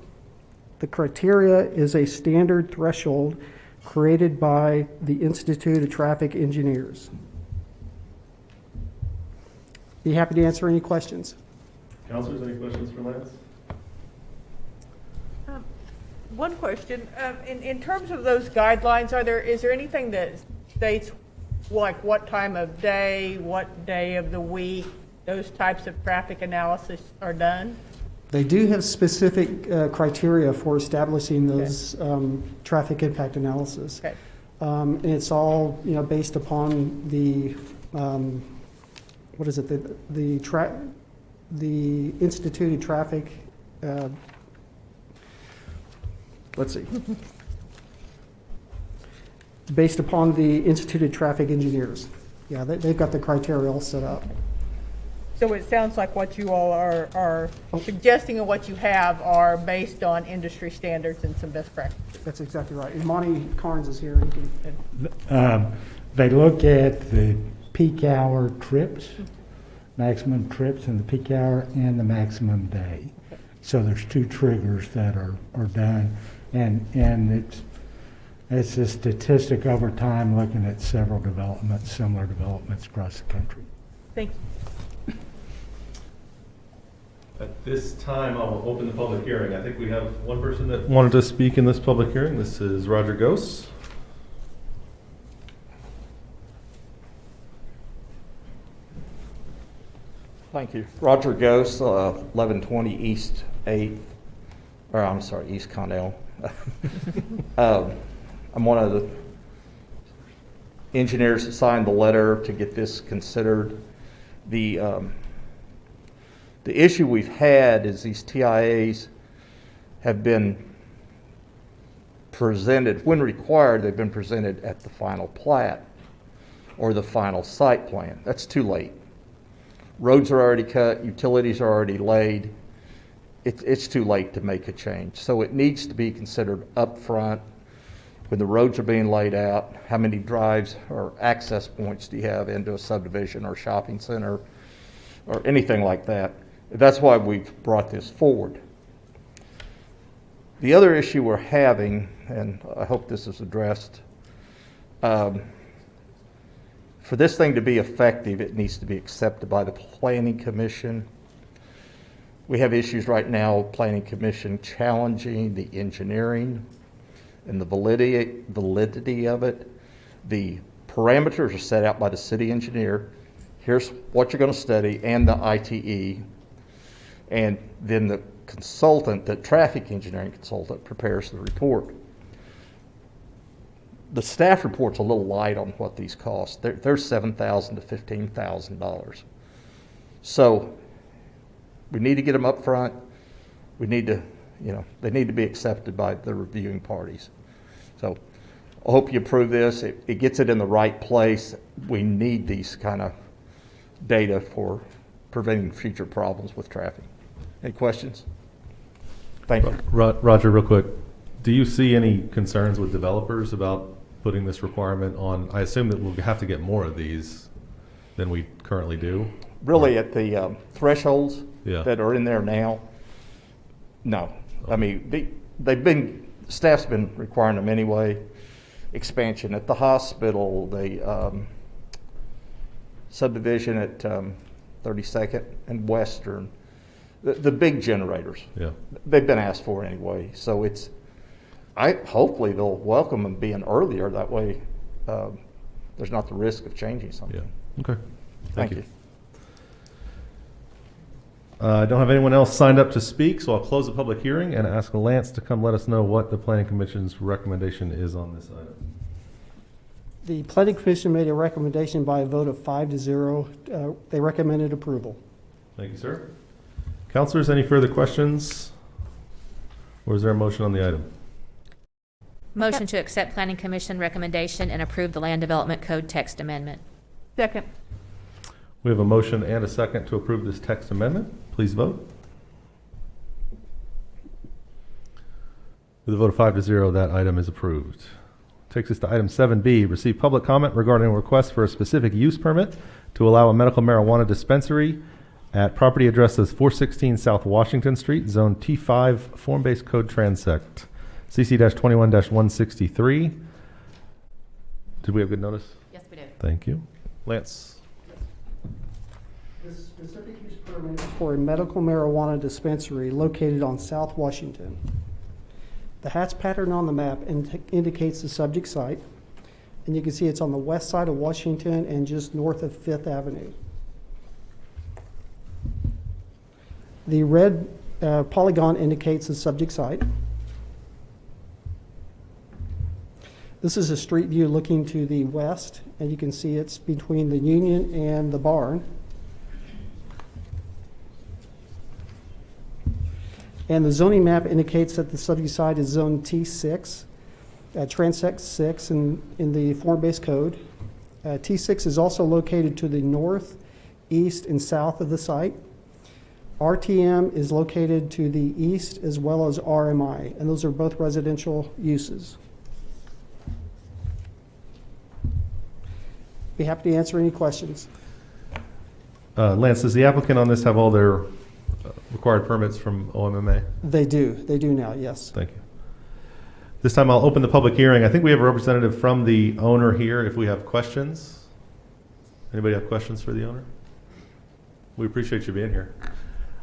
The criteria is a standard threshold created by the Institute of Traffic Engineers. Be happy to answer any questions. Councilors, any questions for Lance? One question, in terms of those guidelines, is there anything that states like what time of day, what day of the week, those types of traffic analysis are done? They do have specific criteria for establishing those traffic impact analysis. Okay. And it's all based upon the what is it? The Institute of Traffic. Let's see. Based upon the Institute of Traffic Engineers. Yeah, they've got the criteria all set up. So it sounds like what you all are suggesting and what you have are based on industry standards and some best practices. That's exactly right. And Monty Carnes is here. He can, they look at the peak hour trips, maximum trips in the peak hour and the maximum day. Okay. So there's two triggers that are done. And it's a statistic over time looking at several developments, similar developments across the country. Thank you. At this time, I will open the public hearing. I think we have one person that wanted to speak in this public hearing. This is Roger Gose. Thank you. Roger Gose, 1120 East 8th, or I'm sorry, East Connell. I'm one of the engineers that signed the letter to get this considered. The issue we've had is these TIAs have been presented, when required, they've been presented at the final plat or the final site plan. That's too late. Roads are already cut, utilities are already laid. It's too late to make a change. So it needs to be considered up front when the roads are being laid out. How many drives or access points do you have into a subdivision or shopping center or anything like that? That's why we've brought this forward. The other issue we're having, and I hope this is addressed, for this thing to be effective, it needs to be accepted by the Planning Commission. We have issues right now, Planning Commission challenging the engineering and the validity of it. The parameters are set out by the city engineer. Here's what you're going to study and the ITE. And then the consultant, the traffic engineering consultant, prepares the report. The staff report's a little light on what these cost. They're $7,000 to $15,000. So we need to get them up front. We need to, they need to be accepted by the reviewing parties. So I hope you approve this. It gets it in the right place. We need these kind of data for preventing future problems with traffic. Any questions? Thank you. Roger, real quick, do you see any concerns with developers about putting this requirement on? I assume that we'll have to get more of these than we currently do. Really, at the thresholds that are in there now, no. I mean, staff's been requiring them anyway. Expansion at the hospital, the subdivision at 32nd and Western, the big generators. Yeah, they've been asked for anyway. So hopefully they'll welcome them being earlier. That way, there's not the risk of changing something. Yeah. Okay. Thank you. I don't have anyone else signed up to speak, so I'll close the public hearing and ask Lance to come let us know what the Planning Commission's recommendation is on this item. The Planning Commission made a recommendation by a vote of 5-0. They recommended approval. Thank you, sir. Councilors, any further questions? Or is there a motion on the item? Motion to accept Planning Commission recommendation and approve the Land Development Code text amendment. Second. We have a motion and a second to approve this text amendment. Please vote. With a vote of 5-0, that item is approved. Takes us to item 7B, receive public comment regarding a request for a specific use permit to allow a medical marijuana dispensary at property address as 416 South Washington Street, Zone T5, Form-Based Code Transect, CC-21-163. Did we have good notice? Yes, we did. Thank you. Lance. This specific use permit is for a medical marijuana dispensary located on South Washington. The hatch pattern on the map indicates the subject site, and you can see it's on the west side of Washington and just north of 5th Avenue. The red polygon indicates the subject site. This is a street view looking to the west, and you can see it's between the Union and the barn. And the zoning map indicates that the subject site is zone T6, transect 6 in the form-based code. T6 is also located to the north, east, and south of the site. RTM is located to the east as well as RMI, and those are both residential uses. Be happy to answer any questions. Lance, does the applicant on this have all their required permits from OMMA? They do now, yes. Thank you. This time I'll open the public hearing. I think we have a representative from the owner here if we have questions. Anybody have questions for the owner? We appreciate you being here.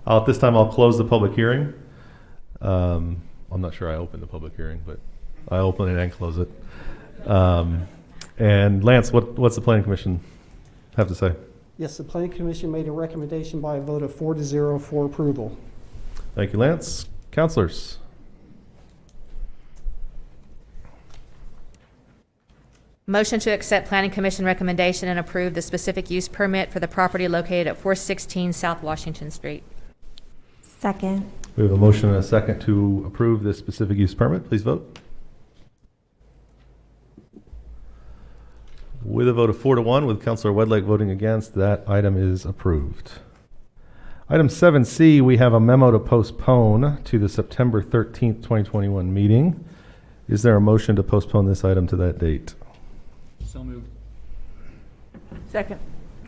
At this time I'll close the public hearing. I'm not sure I opened the public hearing, but I open it and close it. And Lance, what's the Planning Commission have to say? Yes, the Planning Commission made a recommendation by a vote of 4-0 for approval. Thank you, Lance. Councillors. Motion to accept Planning Commission recommendation and approve the specific use permit for the property located at 416 South Washington Street. Second. We have a motion and a second to approve this specific use permit. Please vote. With a vote of 4-1, with Councillor Wedlake voting against, that item is approved. Item 7C, we have a memo to postpone to the September 13th, 2021 meeting. Is there a motion to postpone this item to that date? So moved. Second.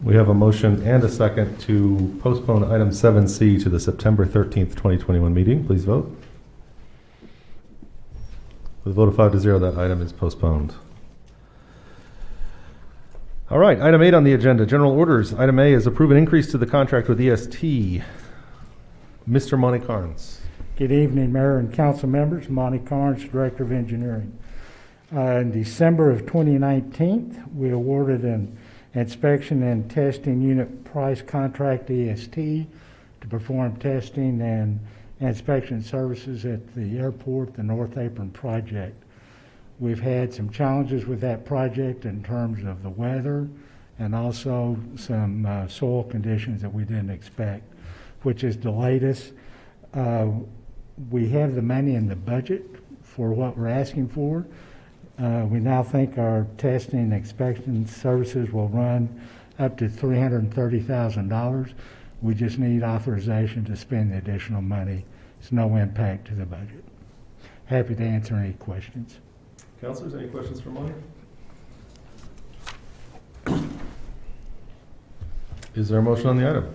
We have a motion and a second to postpone item 7C to the September 13th, 2021 meeting. Please vote. With a vote of 5-0, that item is postponed. All right, item 8 on the agenda, general orders. Item A is approve an increase to the contract with EST. Mr. Monty Carnes. Good evening, Mayor and Council members. Monty Carnes, Director of Engineering. In December of 2019, we awarded an inspection and testing unit price contract to EST to perform testing and inspection services at the airport, the North Apron project. We've had some challenges with that project in terms of the weather and also some soil conditions that we didn't expect, which has delayed us. We have the money in the budget for what we're asking for. We now think our testing and inspection services will run up to $330,000. We just need authorization to spend the additional money. It's no impact to the budget. Happy to answer any questions. Councilors, any questions for Monty? Is there a motion on the item?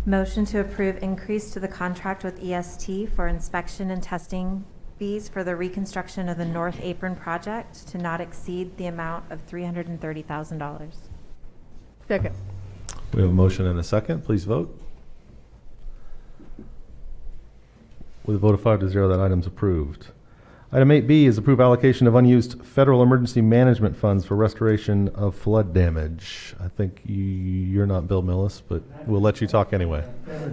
Motion to approve increase to the contract with EST for inspection and testing fees for the reconstruction of the North Apron project to not exceed the amount of $330,000. Second. We have a motion and a second. Please vote. With a vote of 5-0, that item is approved. Item 8B is approve allocation of unused federal emergency management funds for restoration of flood damage. I think you're not Bill Millis, but we'll let you talk anyway.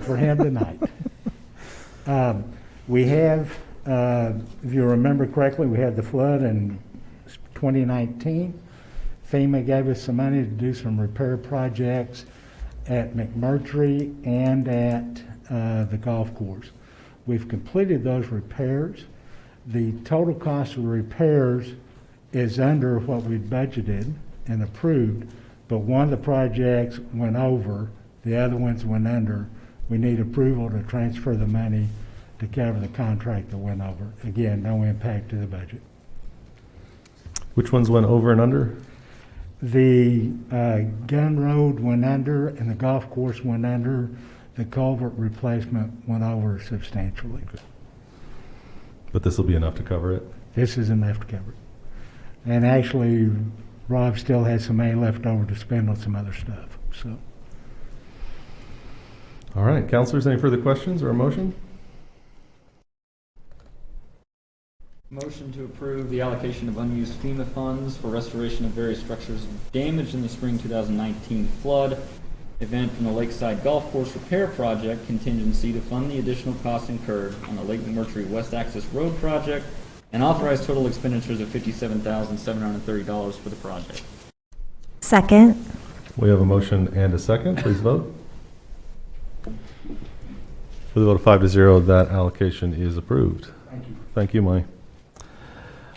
For him tonight. We have, if you remember correctly, we had the flood in 2019. FEMA gave us some money to do some repair projects at McMurtry and at the golf course. We've completed those repairs. The total cost of the repairs is under what we budgeted and approved, but one of the projects went over, the other ones went under. We need approval to transfer the money to cover the contract that went over. Again, no impact to the budget. Which ones went over and under? The Gun Road went under and the golf course went under. The culvert replacement went over substantially. Okay. But this will be enough to cover it? This is enough to cover it. And actually, Rob still has some money left over to spend on some other stuff. So, all right, councilors, any further questions or a motion? Motion to approve the allocation of unused FEMA funds for restoration of various structures damaged in the spring 2019 flood event from the Lakeside Golf Course Repair Project contingency to fund the additional costs incurred on the Lake McMurtry West Access Road project and authorize total expenditures of $57,730 for the project. Second. We have a motion and a second. Please vote. With a vote of 5-0, that allocation is approved. thank you. Thank you, Mike.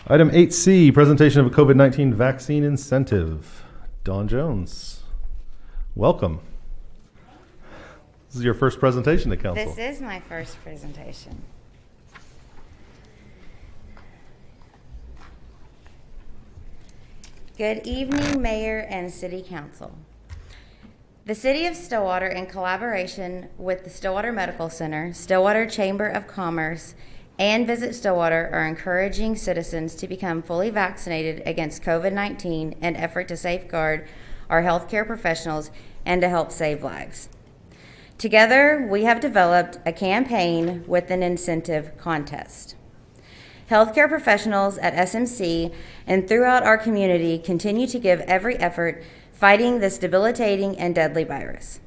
Item 8C, presentation of a COVID-19 vaccine incentive. Dawn Jones, welcome. This is your first presentation to council. This is my first presentation. Good evening, Mayor and City Council. The City of Stillwater, in collaboration with the Stillwater Medical Center, Stillwater Chamber of Commerce, and Visit Stillwater, are encouraging citizens to become fully vaccinated against COVID-19 in an effort to safeguard our healthcare professionals and to help save lives. Together, we have developed a campaign with an incentive contest. Healthcare professionals at SMC and throughout our community continue to give every effort fighting this debilitating and deadly virus.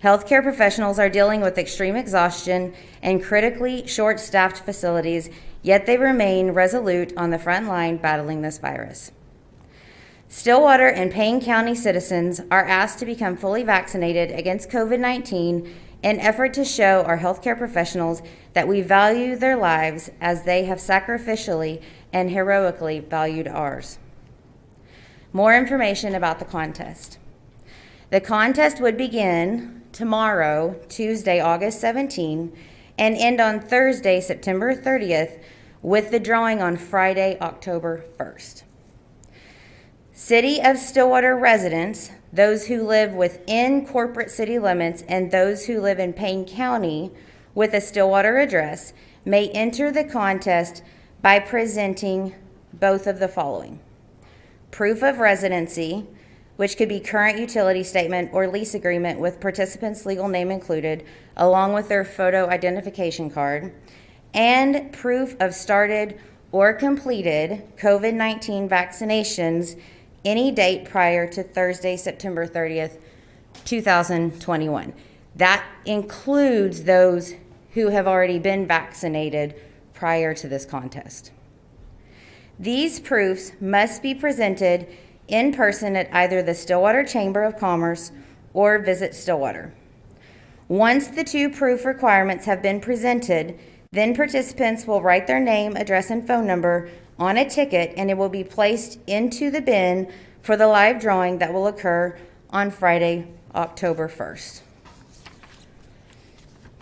Healthcare professionals are dealing with extreme exhaustion and critically short-staffed facilities, yet they remain resolute on the front line battling this virus. Stillwater and Payne County citizens are asked to become fully vaccinated against COVID-19 in an effort to show our healthcare professionals that we value their lives as they have sacrificially and heroically valued ours. More information about the contest. The contest would begin tomorrow, Tuesday, August 17, and end on Thursday, September 30th, with the drawing on Friday, October 1st. City of Stillwater residents, those who live within corporate city limits, and those who live in Payne County with a Stillwater address may enter the contest by presenting both of the following: proof of residency, which could be current utility statement or lease agreement with participant's legal name included, along with their photo identification card, and proof of started or completed COVID-19 vaccinations any date prior to Thursday, September 30th, 2021. That includes those who have already been vaccinated prior to this contest. These proofs must be presented in person at either the Stillwater Chamber of Commerce or Visit Stillwater. Once the two proof requirements have been presented, then participants will write their name, address, and phone number on a ticket, and it will be placed into the bin for the live drawing that will occur on Friday, October 1st.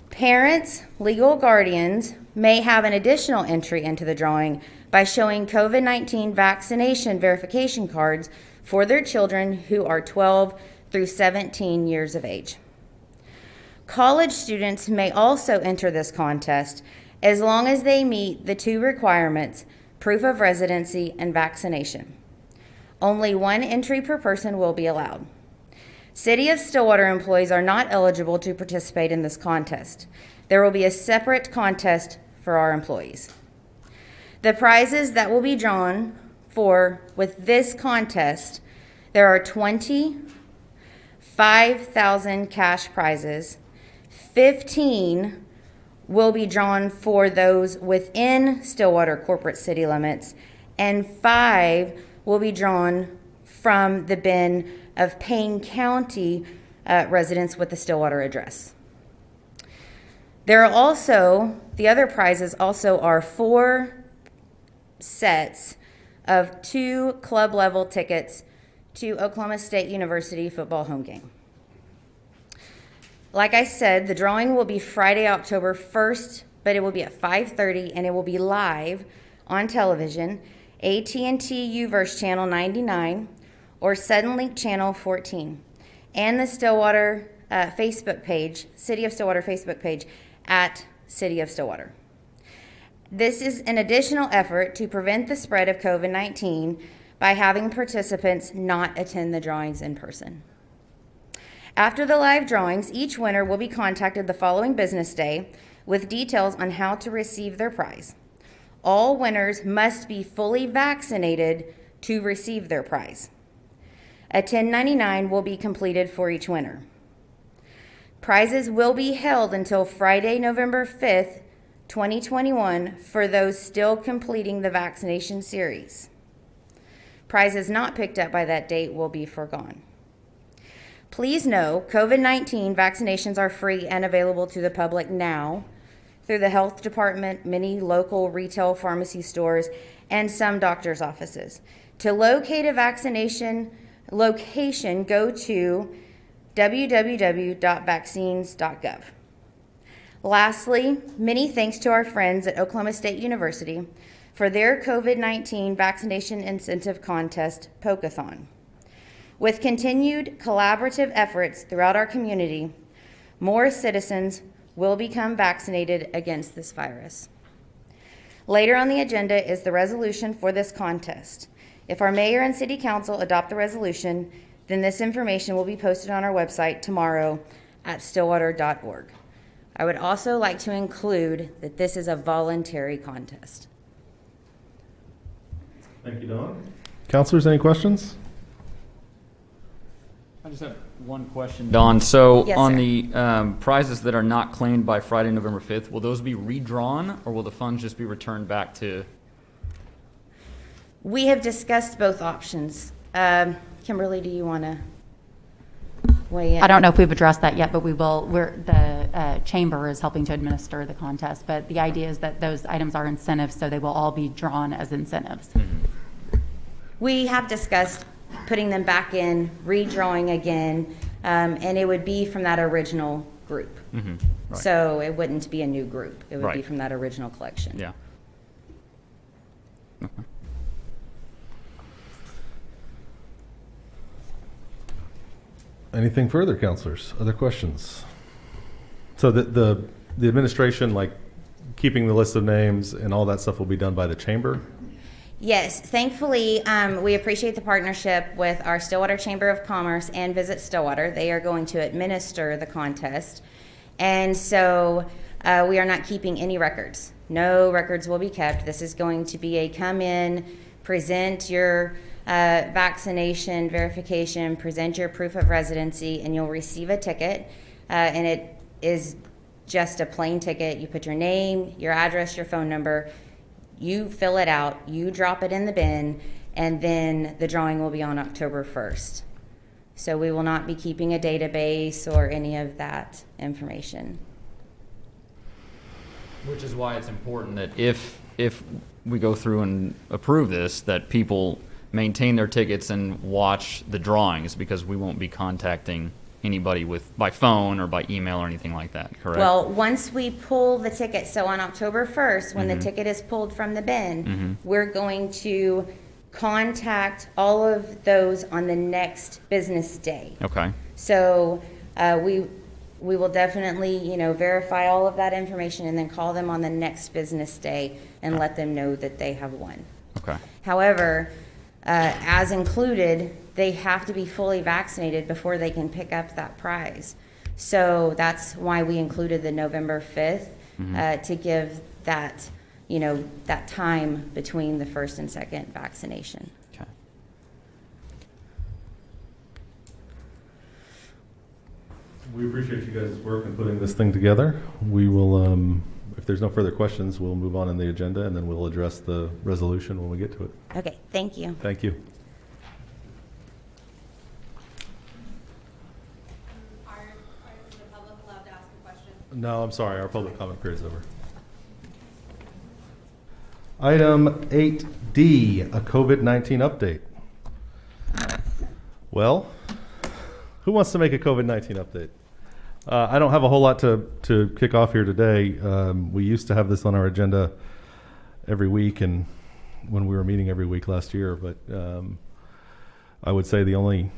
Parents, legal guardians may have an additional entry into the drawing by showing COVID-19 vaccination verification cards for their children who are 12 through 17 years of age. College students may also enter this contest as long as they meet the two requirements: proof of residency and vaccination. Only one entry per person will be allowed. City of Stillwater employees are not eligible to participate in this contest. There will be a separate contest for our employees. The prizes that will be drawn for with this contest, there are 25,000 cash prizes, 15 will be drawn for those within Stillwater corporate city limits, and 5 will be drawn from the bin of Payne County residents with the Stillwater address. There are also, the other prizes also are 4 sets of 2 club level tickets to Oklahoma State University football home game. Like I said, the drawing will be Friday, October 1st but it will be at 5:30 and it will be live on television, AT&T Uverse Channel 99 or Suddenlink Channel 14, and the Stillwater Facebook page, City of Stillwater Facebook page at City of Stillwater. This is an additional effort to prevent the spread of COVID-19 by having participants not attend the drawings in person. After the live drawings, each winner will be contacted the following business day with details on how to receive their prize. All winners must be fully vaccinated to receive their prize. A 1099 will be completed for each winner. Prizes will be held until Friday, November 5th, 2021 for those still completing the vaccination series. Prizes not picked up by that date will be forgone. Please know COVID-19 vaccinations are free and available to the public now through the health department, many local retail pharmacy stores, and some doctor's offices. To locate a vaccination location, go to www.vaccines.gov. Lastly, many thanks to our friends at Oklahoma State University for their COVID-19 vaccination incentive contest, Pokeathon. With continued collaborative efforts throughout our community, more citizens will become vaccinated against this virus. Later on the agenda is the resolution for this contest. If our mayor and city council adopt the resolution, then this information will be posted on our website tomorrow at stillwater.org. I would also like to include that this is a voluntary contest. Thank you, Dawn. Councilors, any questions? I just have one question, Dawn. So Yes, on sir. the prizes that are not claimed by Friday, November 5th, will those be redrawn or will the funds just be returned back to? We have discussed both options. Kimberly, do you want to weigh in? I don't know if we've addressed that yet, but we will. The chamber is helping to administer the contest, but the idea is that those items are incentives, so they will all be drawn as incentives. We have discussed putting them back in, redrawing again, and it would be from that original group. Right. So it wouldn't be a new group. It would be Right. from that original collection. Yeah. Okay. Anything further, councilors? Other questions? So the administration, like keeping the list of names and all that stuff, will be done by the chamber? Yes, thankfully, we appreciate the partnership with our Stillwater Chamber of Commerce and Visit Stillwater. They are going to administer the contest. And so we are not keeping any records. No records will be kept. This is going to be a come in, present your vaccination verification, present your proof of residency, and you'll receive a ticket. And it is just a plain ticket. You put your name, your address, your phone number. You fill it out, you drop it in the bin, and then the drawing will be on October 1st. So we will not be keeping a database or any of that information. Which is why it's important that if we go through and approve this, that people maintain their tickets and watch the drawings, because we won't be contacting anybody by phone or by email or anything like that, correct? Well, once we pull the ticket, so on October 1st, when the ticket is pulled from the bin, we're going to contact all of those on the next business day. Okay. So we will definitely, verify all of that information and then call them on the next business day and let them know that they have won. Okay. However, as included, they have to be fully vaccinated before they can pick up that prize. So that's why we included the November 5th to give that, that time between the first and second vaccination. Okay. We appreciate you guys' work in putting this thing together. We will, if there's no further questions, we'll move on in the agenda, and then we'll address the resolution when we get to it. Okay, thank you. Thank you. Is the public allowed to ask a question? No, I'm sorry. Our public comment period is over. Item 8D, a COVID-19 update. Well, who wants to make a COVID-19 update? I don't have a whole lot to kick off here today. We used to have this on our agenda every week, and when we were meeting every week last year, but I would say the only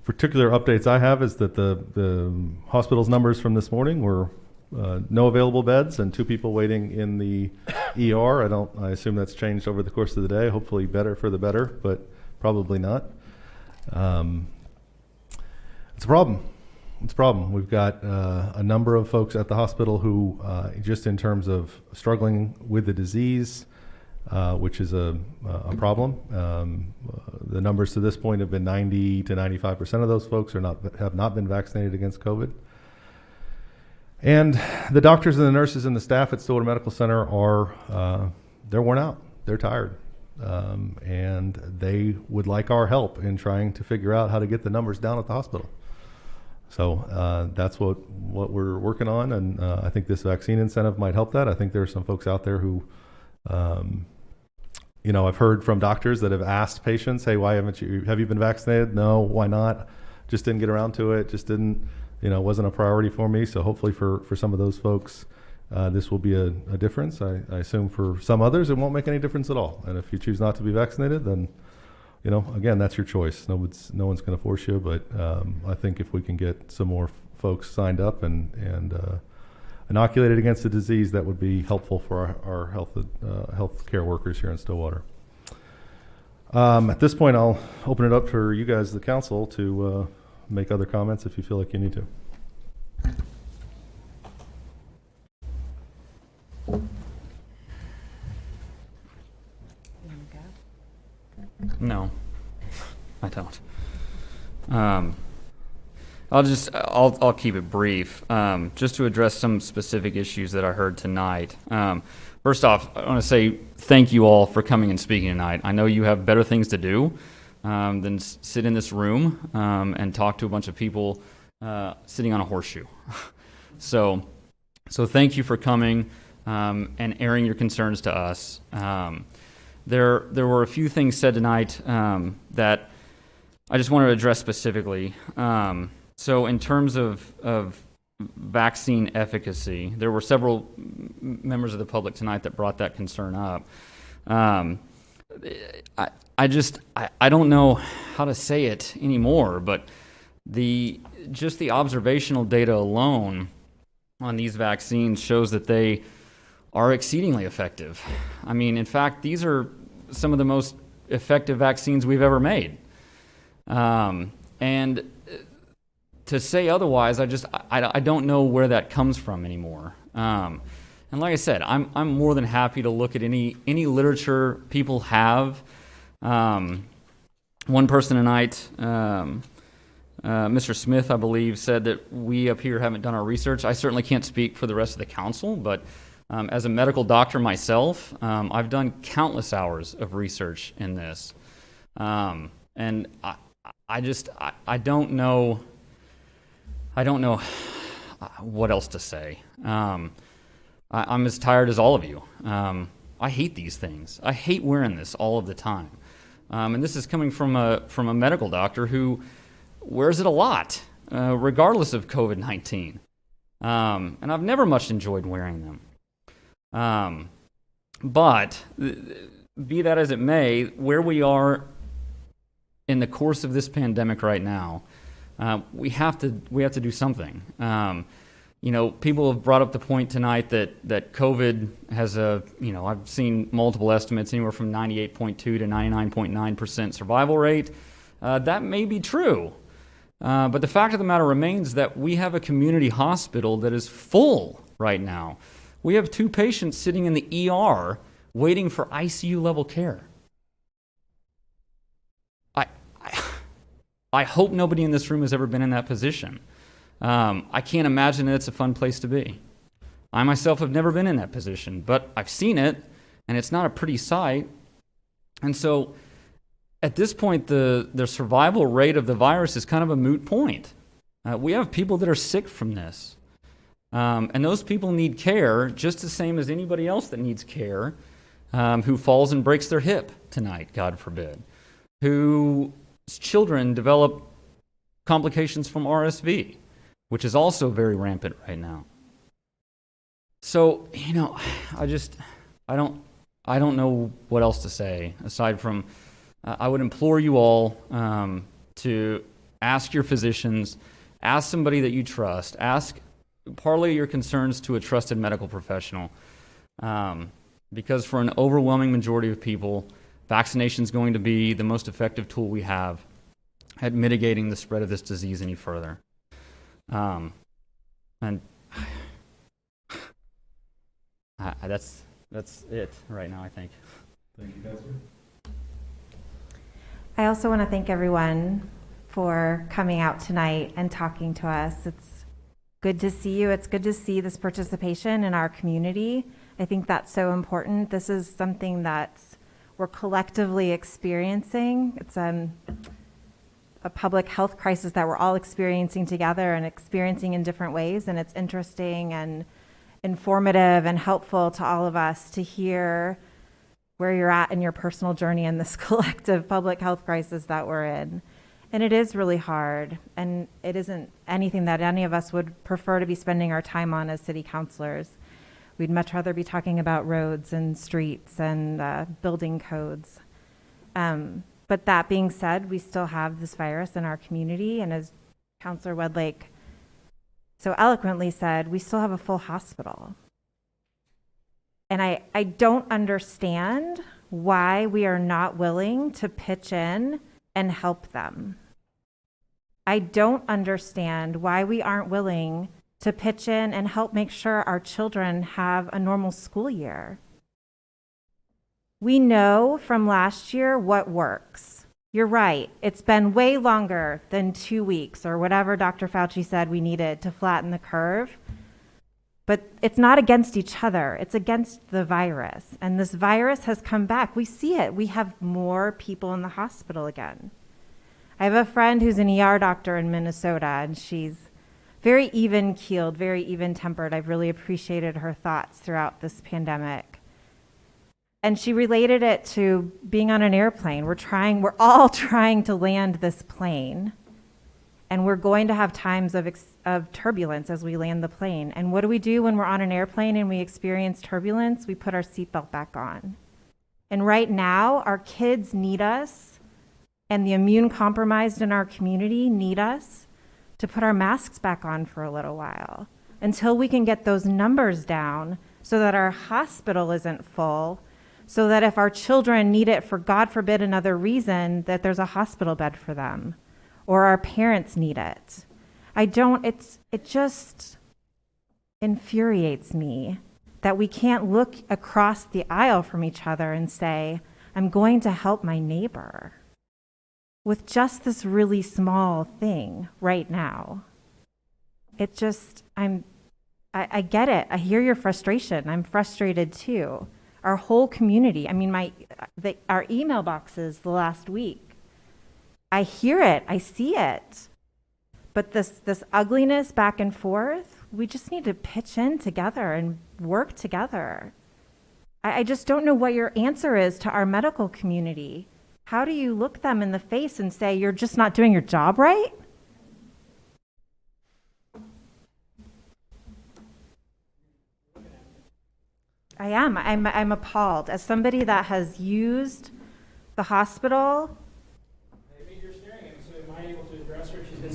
particular updates I have is that the hospital's numbers from this morning were no available beds and 2 people waiting in the ER. I assume that's changed over the course of the day. Hopefully better for the better, but probably not. It's a problem. It's a problem. We've got a number of folks at the hospital who, just in terms of struggling with the disease, which is a problem. The numbers to this point have been 90 to 95% of those folks have not been vaccinated against COVID. And the doctors and the nurses and the staff at Stillwater Medical Center they're worn out. They're tired. And they would like our help in trying to figure out how to get the numbers down at the hospital. So that's what we're working on, and I think this vaccine incentive might help that. I think there are some folks out there who, I've heard from doctors that have asked patients, hey, have you been vaccinated? No, why not? Just didn't get around to it, just didn't, wasn't a priority for me. So hopefully for some of those folks, this will be a difference. I assume for some others, it won't make any difference at all. And if you choose not to be vaccinated, then again, that's your choice. No one's going to force you, but I think if we can get some more folks signed up and inoculated against the disease, that would be helpful for our health care workers here in Stillwater. At this point, I'll open it up for you guys, the council, to make other comments if you feel like you need to. No, I don't. I'll keep it brief. Just to address some specific issues that I heard tonight. First off, I want to say thank you all for coming and speaking tonight. I know you have better things to do than sit in this room and talk to a bunch of people sitting on a horseshoe. So thank you for coming and airing your concerns to us. There were a few things said tonight that I just wanted to address specifically. So in terms of vaccine efficacy, there were several members of the public tonight that brought that concern up. I don't know how to say it anymore, but the observational data alone on these vaccines shows that they are exceedingly effective. I mean, in fact, these are some of the most effective vaccines we've ever made. And to say otherwise, I don't know where that comes from anymore. And like I said, I'm more than happy to look at any literature people have. One person tonight, Mr. Smith, I believe, said that we up here haven't done our research. I certainly can't speak for the rest of the council, but as a medical doctor myself, I've done countless hours of research in this. And I don't know what else to say. I'm as tired as all of you. I hate these things. I hate wearing this all of the time. And this is coming from a medical doctor who wears it a lot, regardless of COVID-19. And I've never much enjoyed wearing them. But be that as it may, where we are in the course of this pandemic right now, we have to do something. People have brought up the point tonight that COVID has I've seen multiple estimates anywhere from 98.2 to 99.9% survival rate. That may be true. But the fact of the matter remains that we have a community hospital that is full right now. We have 2 patients sitting in the ER waiting for ICU level care. I hope nobody in this room has ever been in that position. I can't imagine that it's a fun place to be. I myself have never been in that position, but I've seen it, and it's not a pretty sight. And so at this point, the survival rate of the virus is kind of a moot point. We have people that are sick from this. And those people need care just the same as anybody else that needs care, who falls and breaks their hip tonight, God forbid, whose children develop complications from RSV. which is also very rampant right now. So, I don't know what else to say aside from I would implore you all to ask your physicians, ask somebody that you trust, parlay your concerns to a trusted medical professional. Because for an overwhelming majority of people, vaccination is going to be the most effective tool we have at mitigating the spread of this disease any further. And that's it right now, I think. Thank you, Councillor. I also want to thank everyone for coming out tonight and talking to us. It's good to see you. It's good to see this participation in our community. I think that's so important. This is something that we're collectively experiencing. It's a public health crisis that we're all experiencing together and experiencing in different ways. And it's interesting and informative and helpful to all of us to hear where you're at in your personal journey in this collective public health crisis that we're in. And it is really hard, and it isn't anything that any of us would prefer to be spending our time on as city councilors. We'd much rather be talking about roads and streets and building codes. But that being said, we still have this virus in our community, and as Councillor Wedlake so eloquently said, we still have a full hospital. And I don't understand why we are not willing to pitch in and help them. I don't understand why we aren't willing to pitch in and help make sure our children have a normal school year. We know from last year what works. You're right. It's been way longer than 2 weeks or whatever Dr. Fauci said we needed to flatten the curve. But it's not against each other. It's against the virus. And this virus has come back. We see it. We have more people in the hospital again. I have a friend who's an ER doctor in Minnesota, and she's very even-keeled, very even-tempered. I've really appreciated her thoughts throughout this pandemic. And she related it to being on an airplane. We're all trying to land this plane. And we're going to have times of turbulence as we land the plane. And what do we do when we're on an airplane and we experience turbulence? We put our seatbelt back on. And right now, our kids need us, and the immune compromised in our community need us to put our masks back on for a little while until we can get those numbers down so that our hospital isn't full, so that if our children need it for, God forbid, another reason, that there's a hospital bed for them. Or our parents need it. It just infuriates me that we can't look across the aisle from each other and say, I'm going to help my neighbor with just this really small thing right now. I get it. I hear your frustration. I'm frustrated too. Our whole community, our email boxes the last week, I hear it, I see it. But this ugliness back and forth, we just need to pitch in together and work together. I just don't know what your answer is to our medical community. How do you look them in the face and say, you're just not doing your job right? I am. I'm appalled. As somebody that has used the hospital.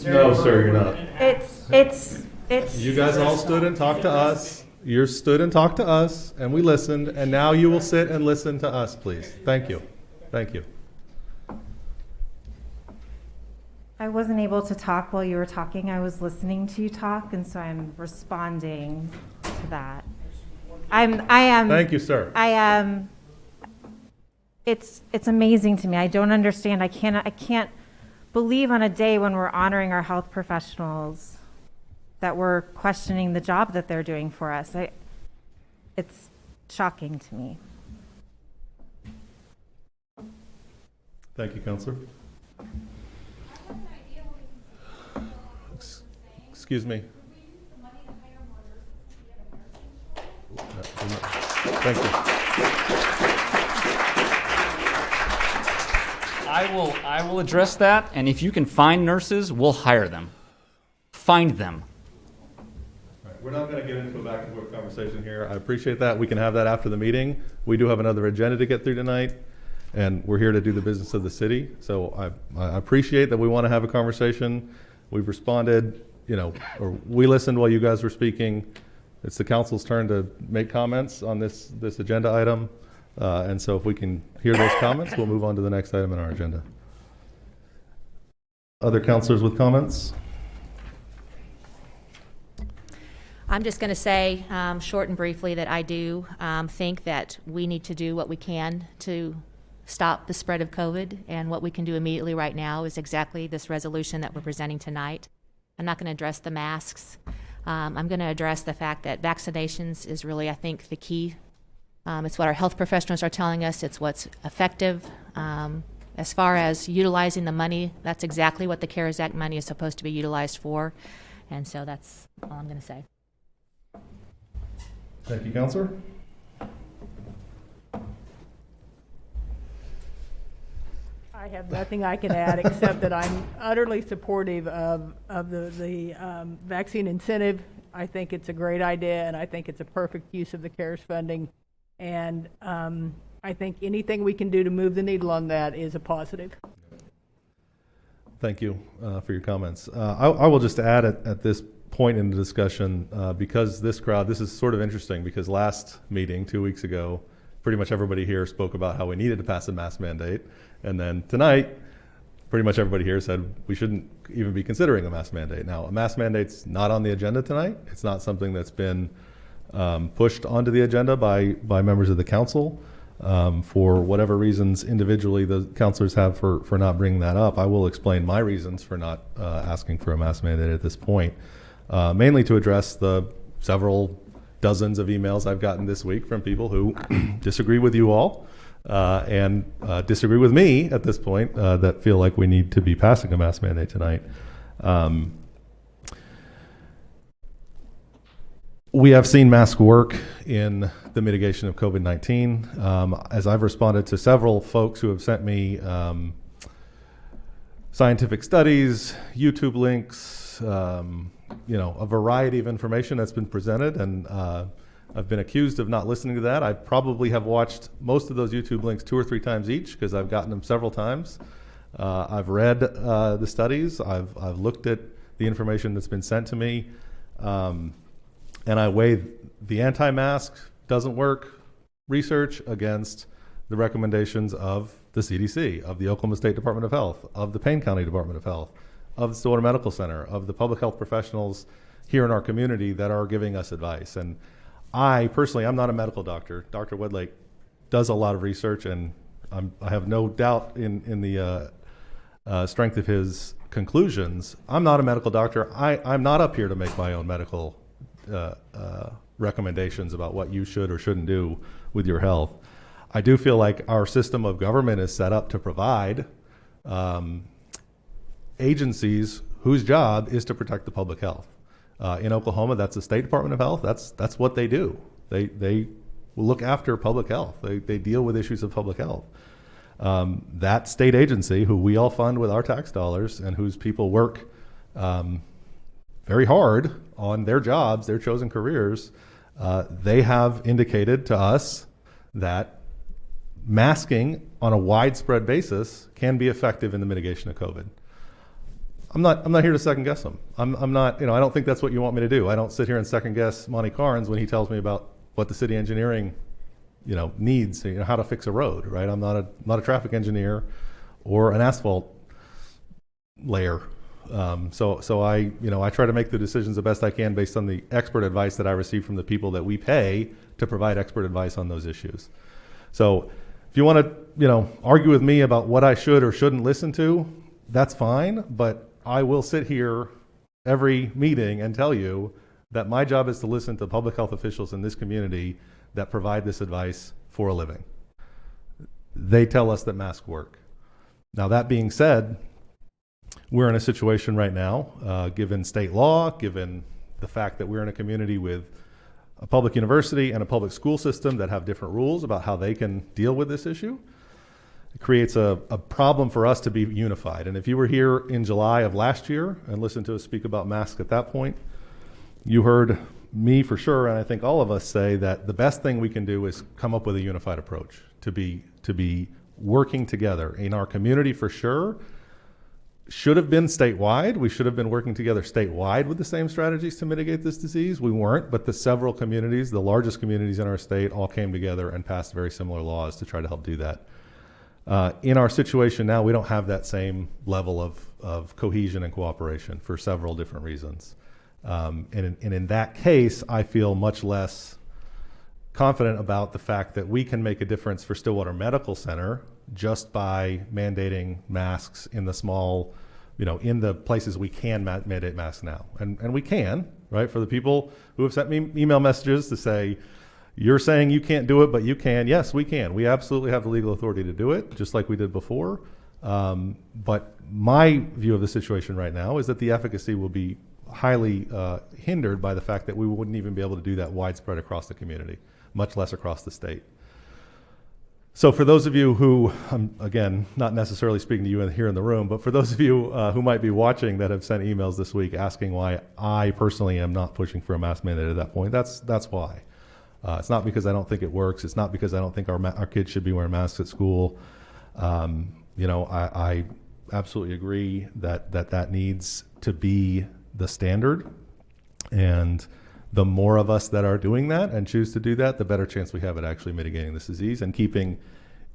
No, sir, you're not. It's. You guys all stood and talked to us. You stood and talked to us, and we listened, and now you will sit and listen to us, please. Thank you. Thank you. I wasn't able to talk while you were talking. I was listening to you talk, and so I'm responding to that. I am. Thank you, sir. I am. It's amazing to me. I don't understand. I can't believe on a day when we're honoring our health professionals that we're questioning the job that they're doing for us. It's shocking to me. Thank you, Councillor. Excuse me. Thank you. I will address that, and if you can find nurses, we'll hire them. Find them. we're not going to get into a back and forth conversation here. I appreciate that. We can have that after the meeting. We do have another agenda to get through tonight, and we're here to do the business of the city. So I appreciate that we want to have a conversation. We've responded, or we listened while you guys were speaking. It's the council's turn to make comments on this agenda item. And so if we can hear those comments, we'll move on to the next item on our agenda. Other councilors with comments? I'm just going to say, short and briefly, that I do think that we need to do what we can to stop the spread of COVID, and what we can do immediately right now is exactly this resolution that we're presenting tonight. I'm not going to address the masks. I'm going to address the fact that vaccinations is really, I think, the key. It's what our health professionals are telling us. It's what's effective. As far as utilizing the money, that's exactly what the CARES Act money is supposed to be utilized for. And so that's all I'm going to say. Thank you, Councilor. I have nothing I can add except that I'm utterly supportive of the vaccine incentive. I think it's a great idea, and I think it's a perfect use of the CARES funding. And I think anything we can do to move the needle on that is a positive. Thank you for your comments. I will just add at this point in the discussion, because this is sort of interesting, because last meeting 2 weeks ago, pretty much everybody here spoke about how we needed to pass a mask mandate. And then tonight, pretty much everybody here said we shouldn't even be considering a mask mandate. Now, a mask mandate's not on the agenda tonight. It's not something that's been pushed onto the agenda by members of the council. For whatever reasons individually the councilors have for not bringing that up. I will explain my reasons for not asking for a mask mandate at this point, mainly to address the several dozens of emails I've gotten this week from people who disagree with you all and disagree with me at this point that feel like we need to be passing a mask mandate tonight. We have seen masks work in the mitigation of COVID-19. As I've responded to several folks who have sent me scientific studies, YouTube links, a variety of information that's been presented, and I've been accused of not listening to that. I probably have watched most of those YouTube links 2 or 3 times each, because I've gotten them several times. I've read the studies. I've looked at the information that's been sent to me. And I weigh the anti-mask doesn't work research against the recommendations of the CDC, of the Oklahoma State Department of Health, of the Payne County Department of Health, of the Stillwater Medical Center, of the public health professionals here in our community that are giving us advice. And I personally, I'm not a medical doctor. Dr. Wedlake does a lot of research, and I have no doubt in the strength of his conclusions. I'm not a medical doctor. I'm not up here to make my own medical recommendations about what you should or shouldn't do with your health. I do feel like our system of government is set up to provide agencies whose job is to protect the public health. In Oklahoma, that's the State Department of Health. That's what they do. They look after public health. They deal with issues of public health. That state agency, who we all fund with our tax dollars and whose people work very hard on their jobs, their chosen careers, they have indicated to us that masking on a widespread basis can be effective in the mitigation of COVID. I'm not here to second guess them. I'm not, I don't think that's what you want me to do. I don't sit here and second guess Monty Carnes when he tells me about what the city engineering, needs, how to fix a road, right? I'm not a traffic engineer or an asphalt layer. So I try to make the decisions the best I can based on the expert advice that I receive from the people that we pay to provide expert advice on those issues. So if you want to, argue with me about what I should or shouldn't listen to, that's fine, but I will sit here every meeting and tell you that my job is to listen to public health officials in this community that provide this advice for a living. They tell us that masks work. Now, that being said, we're in a situation right now, given state law, given the fact that we're in a community with a public university and a public school system that have different rules about how they can deal with this issue. It creates a problem for us to be unified. And if you were here in July of last year and listened to us speak about masks at that point, you heard me for sure, and I think all of us say that the best thing we can do is come up with a unified approach to be working together in our community for sure. Should have been statewide. We should have been working together statewide with the same strategies to mitigate this disease. We weren't, but the several communities, the largest communities in our state, all came together and passed very similar laws to try to help do that. In our situation now, we don't have that same level of cohesion and cooperation for several different reasons. And in that case, I feel much less confident about the fact that we can make a difference for Stillwater Medical Center just by mandating masks in the small, in the places we can mandate masks now. And we can, right? For the people who have sent me email messages to say, you're saying you can't do it, but you can. Yes, we can. We absolutely have the legal authority to do it, just like we did before. But my view of the situation right now is that the efficacy will be highly hindered by the fact that we wouldn't even be able to do that widespread across the community, much less across the state. So for those of you who, I'm again, not necessarily speaking to you here in the room, but for those of you who might be watching that have sent emails this week asking why I personally am not pushing for a mask mandate at that point, that's why. It's not because I don't think it works. It's not because I don't think our kids should be wearing masks at school. I absolutely agree that needs to be the standard. And the more of us that are doing that and choose to do that, the better chance we have at actually mitigating this disease and keeping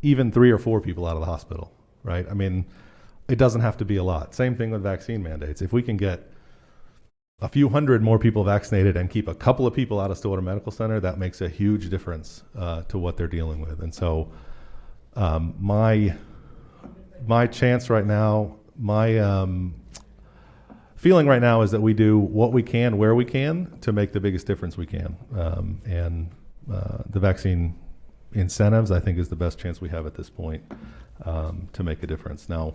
even 3 or 4 people out of the hospital, right? I mean, it doesn't have to be a lot. Same thing with vaccine mandates. If we can get a few hundred more people vaccinated and keep a couple of people out of Stillwater Medical Center, that makes a huge difference to what they're dealing with. And so my chance right now, my feeling right now is that we do what we can, where we can, to make the biggest difference we can. The vaccine incentives, I think, is the best chance we have at this point to make a difference. Now,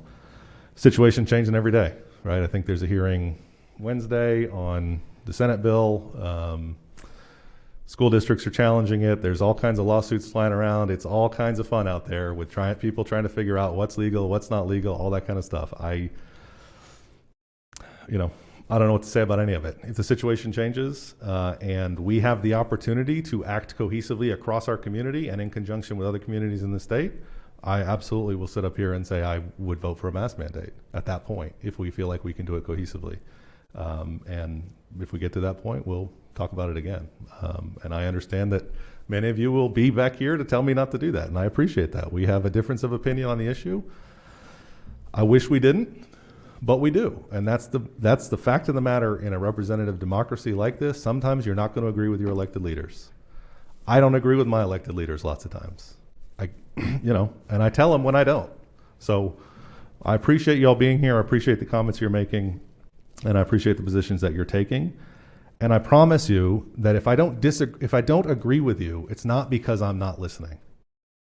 situation changing every day, right? I think there's a hearing Wednesday on the Senate bill. School districts are challenging it. There's all kinds of lawsuits flying around. It's all kinds of fun out there with people trying to figure out what's legal, what's not legal, all that kind of stuff. I don't know what to say about any of it. If the situation changes and we have the opportunity to act cohesively across our community and in conjunction with other communities in the state, I absolutely will sit up here and say I would vote for a mask mandate at that point if we feel like we can do it cohesively. And if we get to that point, we'll talk about it again. And I understand that many of you will be back here to tell me not to do that, and I appreciate that. We have a difference of opinion on the issue. I wish we didn't, but we do. And that's the fact of the matter in a representative democracy like this. Sometimes you're not going to agree with your elected leaders. I don't agree with my elected leaders lots of times. And I tell them when I don't. So I appreciate you all being here. I appreciate the comments you're making, and I appreciate the positions that you're taking. And I promise you that if I don't agree with you, it's not because I'm not listening.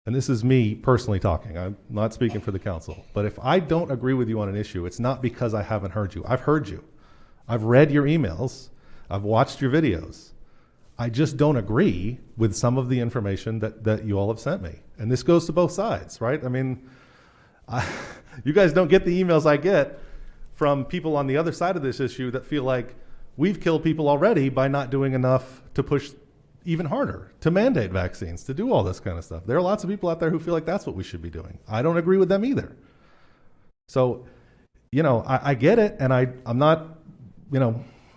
And this is me personally talking. I'm not speaking for the council. But if I don't agree with you on an issue, it's not because I haven't heard you. I've heard you. I've read your emails. I've watched your videos. I just don't agree with some of the information that you all have sent me. And this goes to both sides, right? I mean, you guys don't get the emails I get from people on the other side of this issue that feel like we've killed people already by not doing enough to push even harder, to mandate vaccines, to do all this kind of stuff. There are lots of people out there who feel like that's what we should be doing. I don't agree with them either. So, I get it, and I'm not,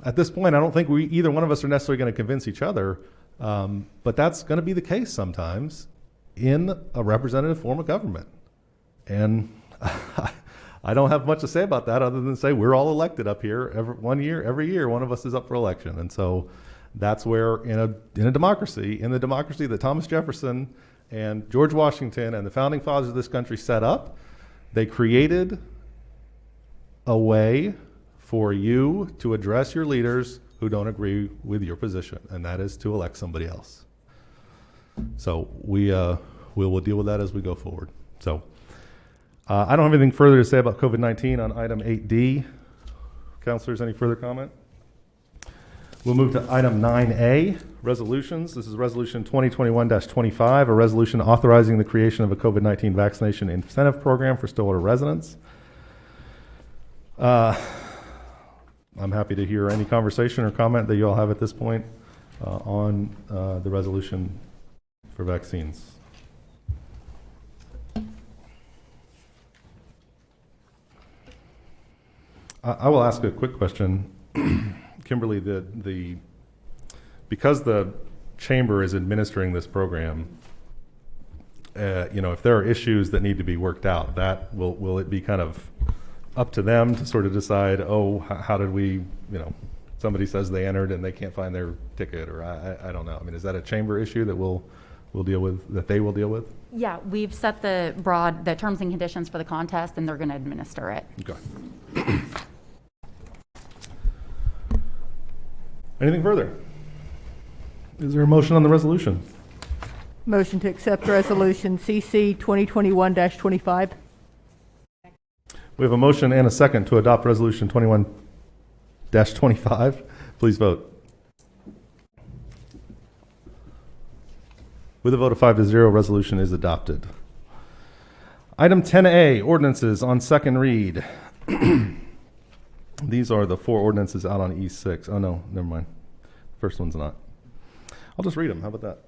at this point, I don't think either one of us are necessarily going to convince each other, but that's going to be the case sometimes in a representative form of government. And I don't have much to say about that other than say we're all elected up here every year one of us is up for election. And so that's where in a democracy, in the democracy that Thomas Jefferson and George Washington and the founding fathers of this country set up, they created a way for you to address your leaders who don't agree with your position, and that is to elect somebody else. So we will deal with that as we go forward. So I don't have anything further to say about COVID-19 on item 8D. Councilors, any further comment? We'll move to item 9A, resolutions. This is resolution 2021-25, a resolution authorizing the creation of a COVID-19 vaccination incentive program for Stillwater residents. I'm happy to hear any conversation or comment that you all have at this point. on the resolution for vaccines? I will ask a quick question. Kimberly, because the chamber is administering this program, if there are issues that need to be worked out, will it be kind of up to them to sort of decide, how did we, somebody says they entered and they can't find their ticket, or I don't know. I mean, is that a chamber issue that we'll deal with, that they will deal with? Yeah, we've set the terms and conditions for the contest, and they're going to administer it. Okay. Anything further? Is there a motion on the resolution? Motion to accept resolution CC 2021-25. We have a motion and a second to adopt resolution 21-25. Please vote. With a vote of 5-0, resolution is adopted. Item 10A, ordinances on second read. These are the 4 ordinances out on E6. Oh, no, never mind. First one's not. I'll just read them. How about that?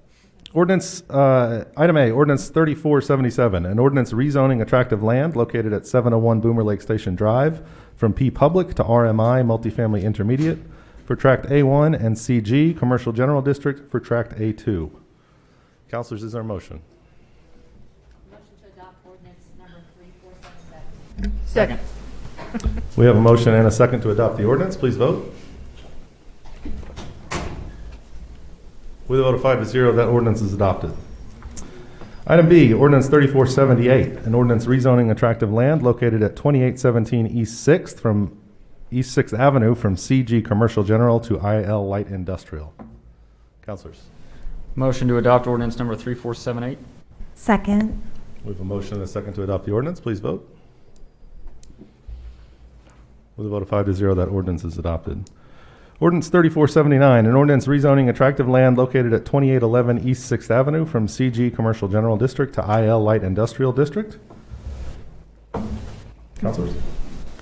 Item A, Ordinance 3477, an ordinance rezoning attractive land located at 701 Boomer Lake Station Drive from P Public to RMI Multifamily Intermediate for Tract A1 and CG Commercial General District for Tract A2. Councilors, is there a motion? Motion to adopt ordinance number 3477. Second. We have a motion and a second to adopt the ordinance. Please vote. With a vote of 5-0, that ordinance is adopted. Item B, Ordinance 3478, an ordinance rezoning attractive land located at 2817 East 6th from East 6th Avenue from CG Commercial General to IL Light Industrial. Councilors. Motion to adopt ordinance number 3478. Second. We have a motion and a second to adopt the ordinance. Please vote. With a vote of 5-0, that ordinance is adopted. Ordinance 3479, an ordinance rezoning attractive land located at 2811 East 6th Avenue from CG Commercial General District to IL Light Industrial District. Councilors.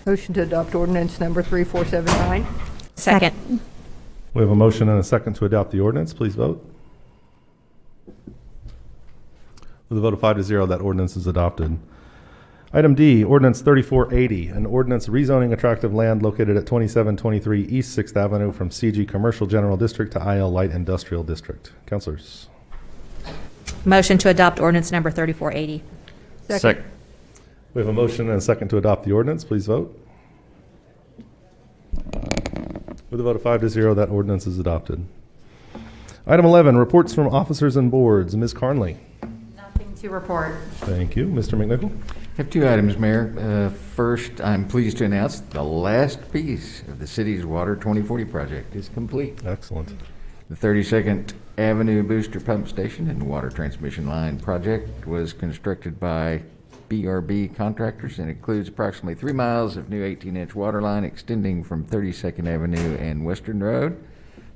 Motion to adopt ordinance number 3479. Second. We have a motion and a second to adopt the ordinance. Please vote. With a vote of 5-0, that ordinance is adopted. Item D, Ordinance 3480, an ordinance rezoning attractive land located at 2723 East 6th Avenue from CG Commercial General District to IL Light Industrial District. Councilors. Motion to adopt ordinance number 3480. Second. We have a motion and a second to adopt the ordinance. Please vote. With a vote of 5-0, that ordinance is adopted. Item 11, reports from officers and boards. Ms. Carnley. Nothing to report. Thank you. Mr. McNichol. I have 2 items, Mayor. First, I'm pleased to announce the last piece of the city's Water 2040 project is complete. Excellent. The 32nd Avenue Booster Pump Station and Water Transmission Line project was constructed by BRB contractors and includes approximately 3 miles of new 18-inch water line extending from 32nd Avenue and Western Road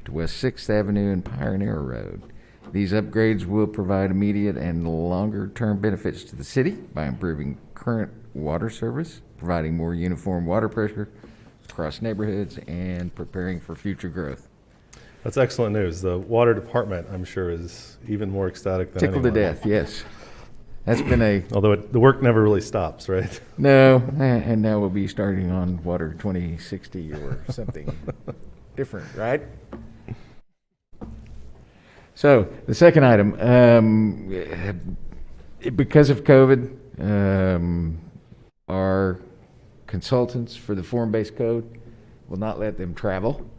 to West 6th Avenue and Pioneer Road. These upgrades will provide immediate and longer-term benefits to the city by improving current water service, providing more uniform water pressure across neighborhoods, and preparing for future growth. That's excellent news. The water department, I'm sure, is even more ecstatic than Tickled to anyone. death, yes. That's been although the work never really stops, right? No, and now we'll be starting on Water 2060 or something different, right? So the second item, because of COVID, our consultants for the form-based code will not let them travel.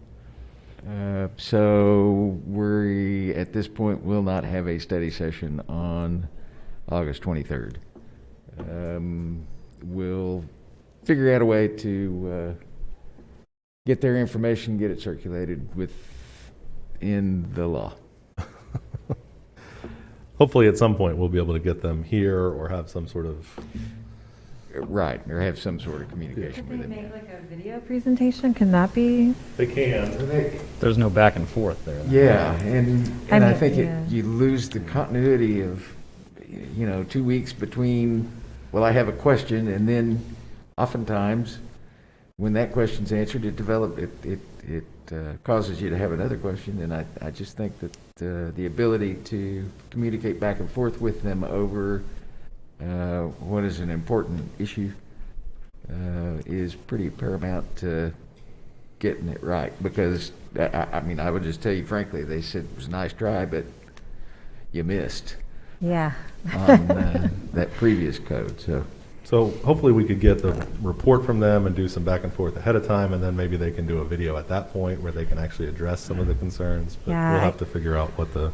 So we, at this point, will not have a study session on August 23rd. We'll figure out a way to get their information, get it circulated within the law. Hopefully at some point we'll be able to get them here or have some sort of... Right, or have some sort of communication Could with they them. make like a video presentation? Can that be? They can. There's no back and forth there. Yeah, and I think yeah. you lose the continuity of, 2 weeks between, well, I have a question, and then oftentimes when that question's answered, it it causes you to have another question, and I just think that the ability to communicate back and forth with them over what is an important issue is pretty paramount to getting it right. Because, I mean, I would just tell you frankly, they said it was a nice try, but you missed. Yeah. On that previous code, So hopefully we could get the report from them and do some back and forth ahead of time, and then maybe they can do a video at that point where they can actually address some of the concerns. But Yeah, we'll have to figure out what the.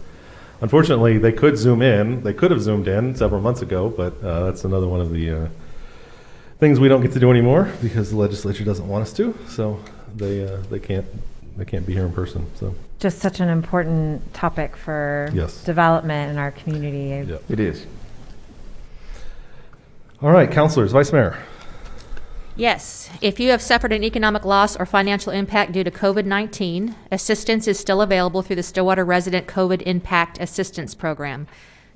Unfortunately, they could zoom in. They could have zoomed in several months ago, but that's another one of the things we don't get to do anymore because the legislature doesn't want us to. So they can't be here in person. So Just such an important topic for Yes. development in our community. Yep. It is. All right, councilors, vice mayor. Yes, if you have suffered an economic loss or financial impact due to COVID-19, assistance is still available through the Stillwater Resident COVID Impact Assistance Program.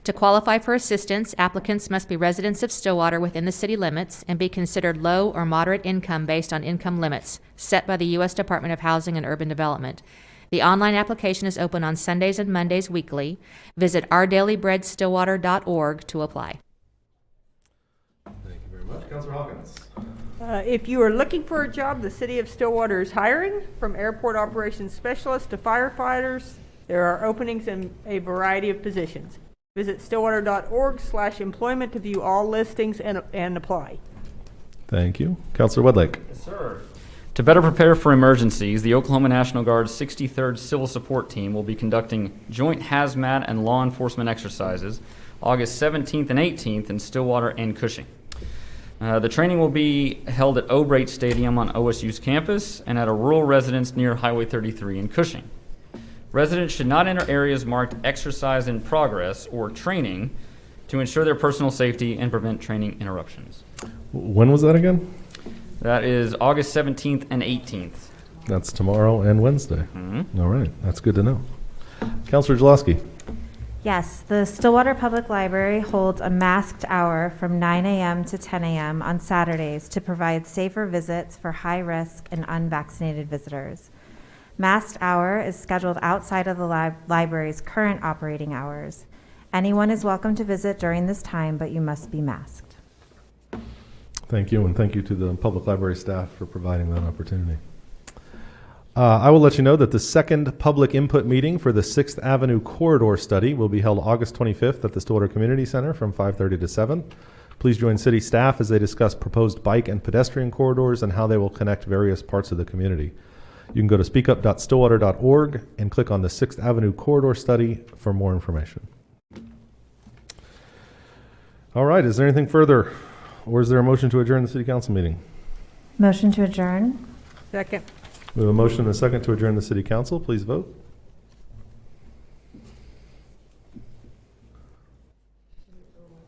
To qualify for assistance, applicants must be residents of Stillwater within the city limits and be considered low or moderate income based on income limits set by the U.S. Department of Housing and Urban Development. The online application is open on Sundays and Mondays weekly. Visit ourdailybreadstillwater.org to apply. Thank you very much. Councilor Hawkins. If you are looking for a job, the City of Stillwater is hiring, from airport operations specialists to firefighters. There are openings in a variety of positions. Visit stillwater.org/employment to view all listings and apply. Thank you. Councilor Wedlake. Yes, sir. To better prepare for emergencies, the Oklahoma National Guard's 63rd Civil Support Team will be conducting joint hazmat and law enforcement exercises August 17th and 18th in Stillwater and Cushing. The training will be held at O'Brate Stadium on OSU's campus and at a rural residence near Highway 33 in Cushing. Residents should not enter areas marked exercise in progress or training to ensure their personal safety and prevent training interruptions. When was that again? That is August 17th and 18th. That's tomorrow and Wednesday. Mm-hmm. All right, that's good to know. Councilor Jaloski. Yes, the Stillwater Public Library holds a masked hour from 9 a.m. to 10 a.m. on Saturdays to provide safer visits for high-risk and unvaccinated visitors. Masked hour is scheduled outside of the library's current operating hours. Anyone is welcome to visit during this time, but you must be masked. Thank you, and thank you to the public library staff for providing that opportunity. I will let you know that the second public input meeting for the 6th Avenue Corridor Study will be held August 25th at the Stillwater Community Center from 5:30 to 7. Please join city staff as they discuss proposed bike and pedestrian corridors and how they will connect various parts of the community. You can go to speakup.stillwater.org and click on the 6th Avenue Corridor Study for more information. All right, is there anything further, or is there a motion to adjourn the city council meeting? Motion to adjourn. Second. We have a motion and a second to adjourn the city council. Please vote.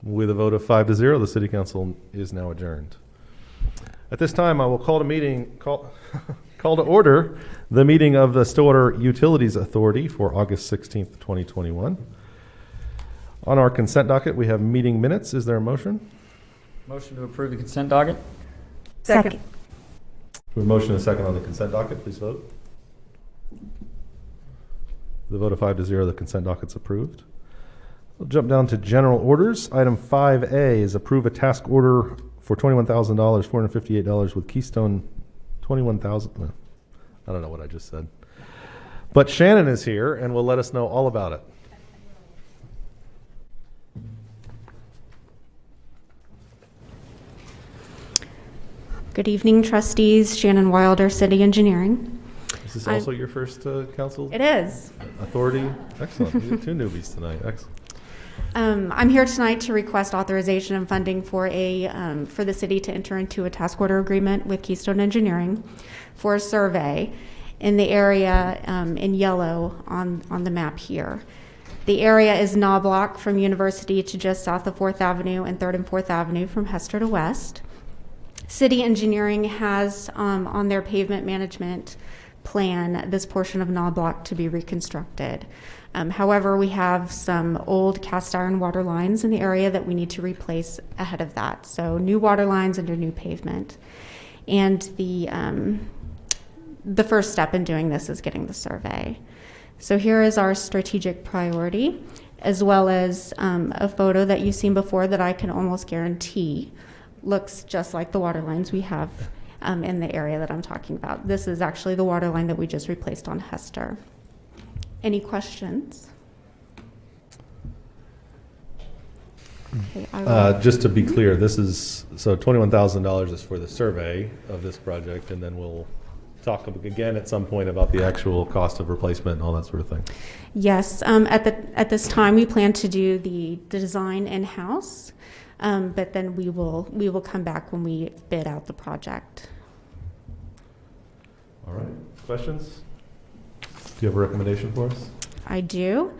With a vote of 5-0, the city council is now adjourned. At this time, I will call to order the meeting of the Stillwater Utilities Authority for August 16th, 2021. On our consent docket, we have meeting minutes. Is there a motion? Motion to approve the consent docket. Second. We have a motion and a second on the consent docket. Please vote. The vote of 5-0, the consent docket's approved. We'll jump down to general orders. Item 5A is approve a task order for $21,000, $458 with Keystone. 21,000. I don't know what I just said. But Shannon is here and will let us know all about it. Good evening, trustees. Shannon Wilder, City Engineering. Is this also your first council? It is. Authority? Excellent. We have two newbies tonight. Excellent. I'm here tonight to request authorization and funding for the city to enter into a task order agreement with Keystone Engineering for a survey in the area in yellow on the map here. The area is Knobloch from University to just south of 4th Avenue and 3rd and 4th Avenue from Hester to West. City Engineering has on their pavement management plan this portion of Knobloch to be reconstructed. However, we have some old cast iron water lines in the area that we need to replace ahead of that. So new water lines under new pavement. And the first step in doing this is getting the survey. So here is our strategic priority, as well as a photo that you've seen before that I can almost guarantee looks just like the water lines we have in the area that I'm talking about. This is actually the water line that we just replaced on Hester. Any questions? Okay, just to be clear, this is, so $21,000 is for the survey of this project, and then we'll talk again at some point about the actual cost of replacement and all that sort of thing. Yes, at this time we plan to do the design in-house, but then we will come back when we bid out the project. All right, questions? Do you have a recommendation for us? I do.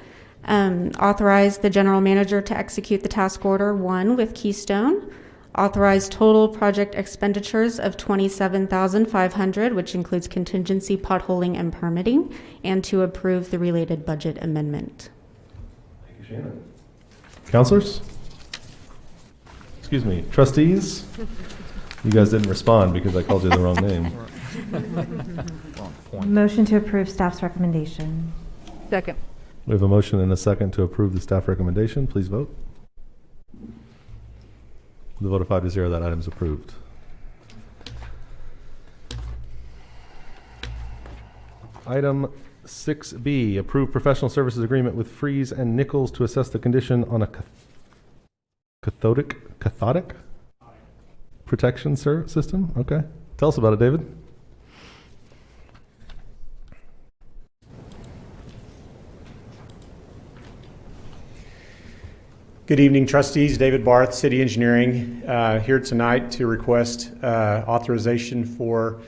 Authorize the general manager to execute the task order 1 with Keystone. Authorize total project expenditures of $27,500, which includes contingency, potholing, and permitting, and to approve the related budget amendment. Thank you, Shannon. Councilors? Excuse me, trustees? You guys didn't respond because I called you the wrong name. Motion to approve staff's recommendation. Second. We have a motion and a second to approve the staff recommendation. Please vote. With a vote of 5-0, that item is approved. Item 6B, approve professional services agreement with Freeze and Nichols to assess the condition on a Cathodic protection system. Okay. Tell us about it, David. Good evening, trustees. David Barth, City Engineering, here tonight to request authorization for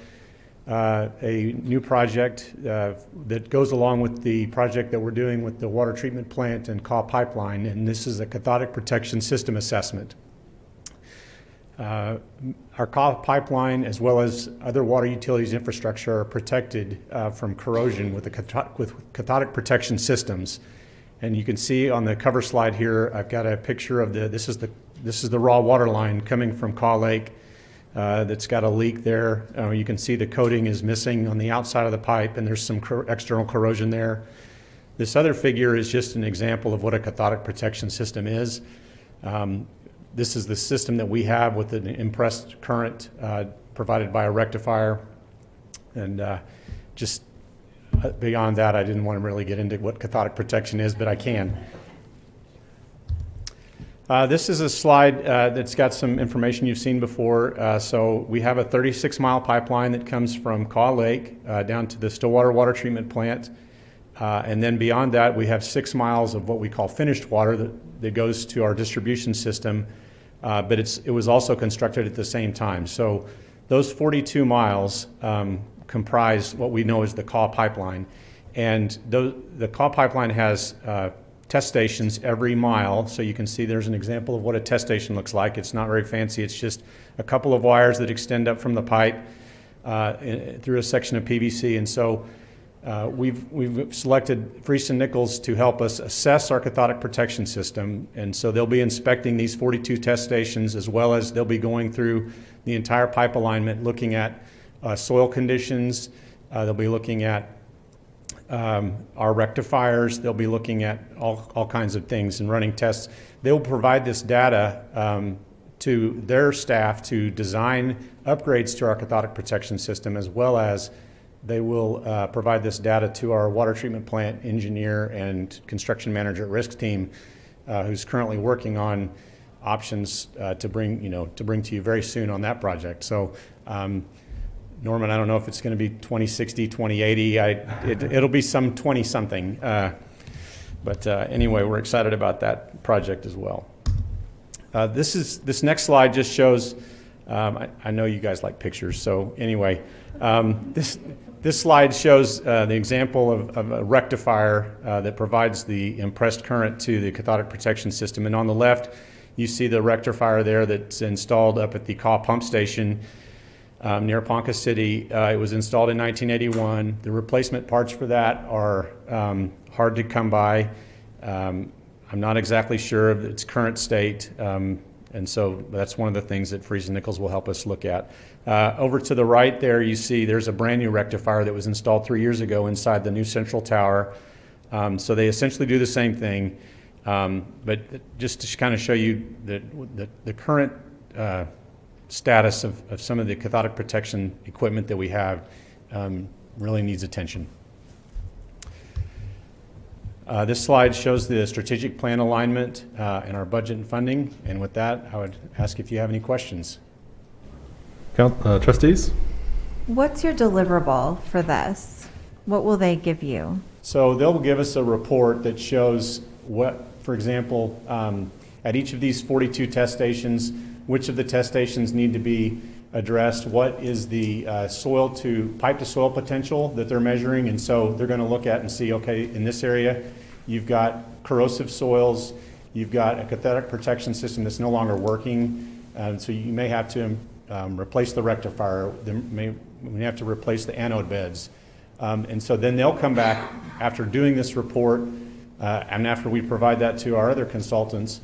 a new project that goes along with the project that we're doing with the water treatment plant and CAW pipeline, and this is a cathodic protection system assessment. Our CAW pipeline, as well as other water utilities infrastructure, are protected from corrosion with cathodic protection systems. And you can see on the cover slide here, I've got a picture of this is the raw water line coming from Caw Lake that's got a leak there. You can see the coating is missing on the outside of the pipe, and there's some external corrosion there. This other figure is just an example of what a cathodic protection system is. This is the system that we have with an impressed current provided by a rectifier. And just beyond that, I didn't want to really get into what cathodic protection is, but I can. This is a slide that's got some information you've seen before. So we have a 36-mile pipeline that comes from Caw Lake down to the Stillwater water treatment plant. And then beyond that, we have 6 miles of what we call finished water that goes to our distribution system. But it was also constructed at the same time. So those 42 miles comprise what we know as the CAW pipeline. And the CAW pipeline has test stations every mile. So you can see there's an example of what a test station looks like. It's not very fancy. It's just a couple of wires that extend up from the pipe through a section of PVC. And so we've selected Freese and Nichols to help us assess our cathodic protection system. And so they'll be inspecting these 42 test stations, as well as they'll be going through the entire pipe alignment, looking at soil conditions. They'll be looking at our rectifiers. They'll be looking at all kinds of things and running tests. They'll provide this data to their staff to design upgrades to our cathodic protection system, as well as they will provide this data to our water treatment plant engineer and construction manager at risk team, who's currently working on options to bring to you very soon on that project. So Norman, I don't know if it's going to be 2060, 2080. It'll be some 20-something. But anyway, we're excited about that project as well. This next slide just shows, I know you guys like pictures, so anyway, this slide shows the example of a rectifier that provides the impressed current to the cathodic protection system. And on the left, you see the rectifier there that's installed up at the Caw pump station near Ponca City. It was installed in 1981. The replacement parts for that are hard to come by. I'm not exactly sure of its current state. And so that's one of the things that Freese and Nichols will help us look at. Over to the right there, you see there's a brand new rectifier that was installed 3 years ago inside the new central tower. So they essentially do the same thing, but just to kind of show you the current status of some of the cathodic protection equipment that we have really needs attention. This slide shows the strategic plan alignment and our budget and funding. And with that, I would ask if you have any questions. Trustees? What's your deliverable for this? What will they give you? So they'll give us a report that shows what, for example, at each of these 42 test stations, which of the test stations need to be addressed, what is the pipe to soil potential that they're measuring. And so they're going to look at and see, okay, in this area, you've got corrosive soils, you've got a cathodic protection system that's no longer working. So you may have to replace the rectifier, we may have to replace the anode beds. And so then they'll come back after doing this report, and after we provide that to our other consultants,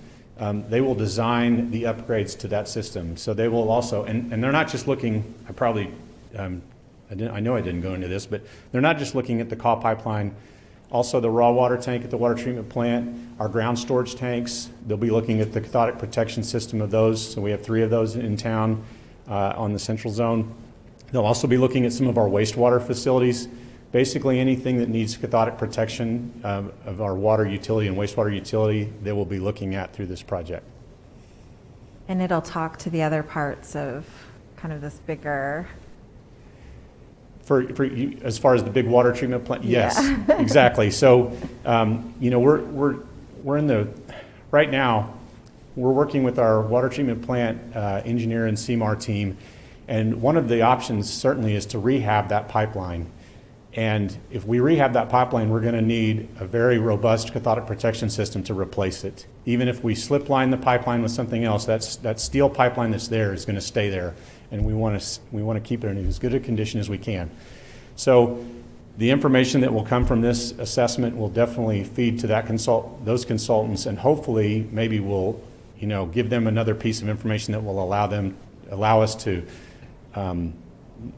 they will design the upgrades to that system. So they will also, and they're not just looking, I know I didn't go into this, but they're not just looking at the call pipeline, also the raw water tank at the water treatment plant, our ground storage tanks. They'll be looking at the cathodic protection system of those. So we have 3 of those in town on the central zone. They'll also be looking at some of our wastewater facilities. Basically anything that needs cathodic protection of our water utility and wastewater utility, they will be looking at through this project. And it'll talk to the other parts of kind of this bigger... For you, as far as the big water treatment plant, yes, exactly. So, we're in the, right now, we're working with our water treatment plant engineer and CMAR team, and one of the options certainly is to rehab that pipeline. And if we rehab that pipeline, we're going to need a very robust cathodic protection system to replace it. Even if we slip line the pipeline with something else, that steel pipeline that's there is going to stay there, and we want to keep it in as good a condition as we can. So the information that will come from this assessment will definitely feed to those consultants, and hopefully maybe we'll give them another piece of information that will allow us to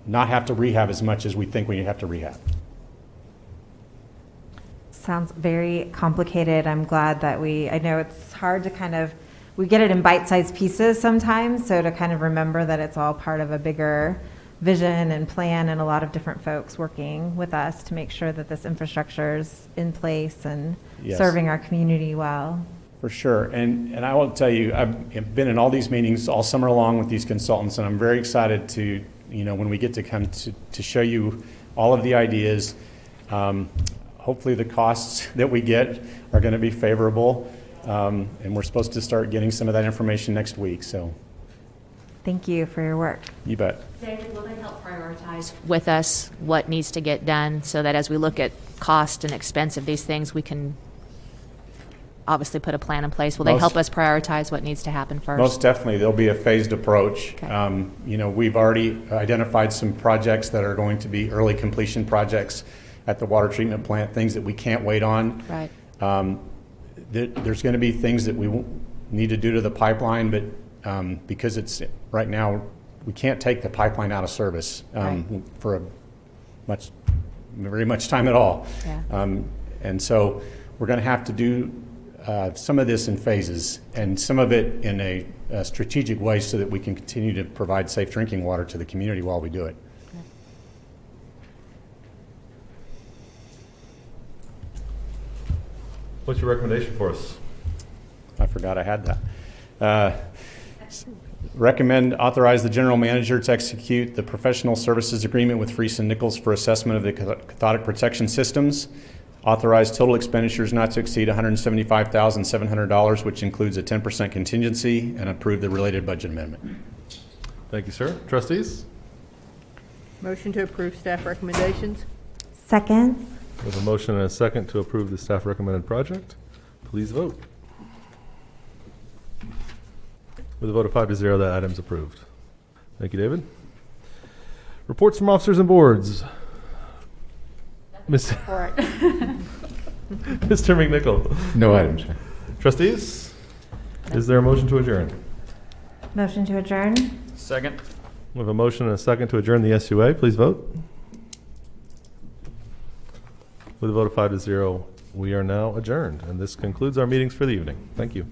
not have to rehab as much as we think we have to rehab. Sounds very complicated. I'm glad that I know it's hard to we get it in bite-sized pieces sometimes, so to kind of remember that it's all part of a bigger vision and plan, and a lot of different folks working with us to make sure that this infrastructure is in place and serving our community well. For sure, and I will tell you, I've been in all these meetings all summer long with these consultants, and I'm very excited to, when we get to come to show you all of the ideas. Hopefully the costs that we get are going to be favorable, and we're supposed to start getting some of that information next week. So, thank you for your work. You bet. David, will they help prioritize with us what needs to get done so that as we look at cost and expense of these things, we can obviously put a plan in place? Will they help us prioritize what needs to happen first? Most definitely. There'll be a phased approach. Okay. We've already identified some projects that are going to be early completion projects at the water treatment plant, things that we can't wait on. Right. There's going to be things that we need to do to the pipeline, but because it's right now, we can't take the pipeline out of service for very much time at all. Yeah. And so we're going to have to do some of this in phases, and some of it in a strategic way so that we can continue to provide safe drinking water to the community while we do it. Okay. What's your recommendation for us? I forgot I had that. Recommend authorize the general manager to execute the professional services agreement with Freese and Nichols for assessment of the cathodic protection systems. Authorize total expenditures not to exceed $175,700, which includes a 10% contingency, and approve the related budget amendment. Thank you, sir. Trustees? Motion to approve staff recommendations. Second. We have a motion and a second to approve the staff recommended project. Please vote. With a vote of 5-0, that item's approved. Thank you, David. Reports from officers and boards. Mr. McNichol. No items, sir. Trustees, is there a motion to adjourn? Motion to adjourn? Second. We have a motion and a second to adjourn the SUA. Please vote. With a vote of 5-0, we are now adjourned, and this concludes our meetings for the evening. Thank you.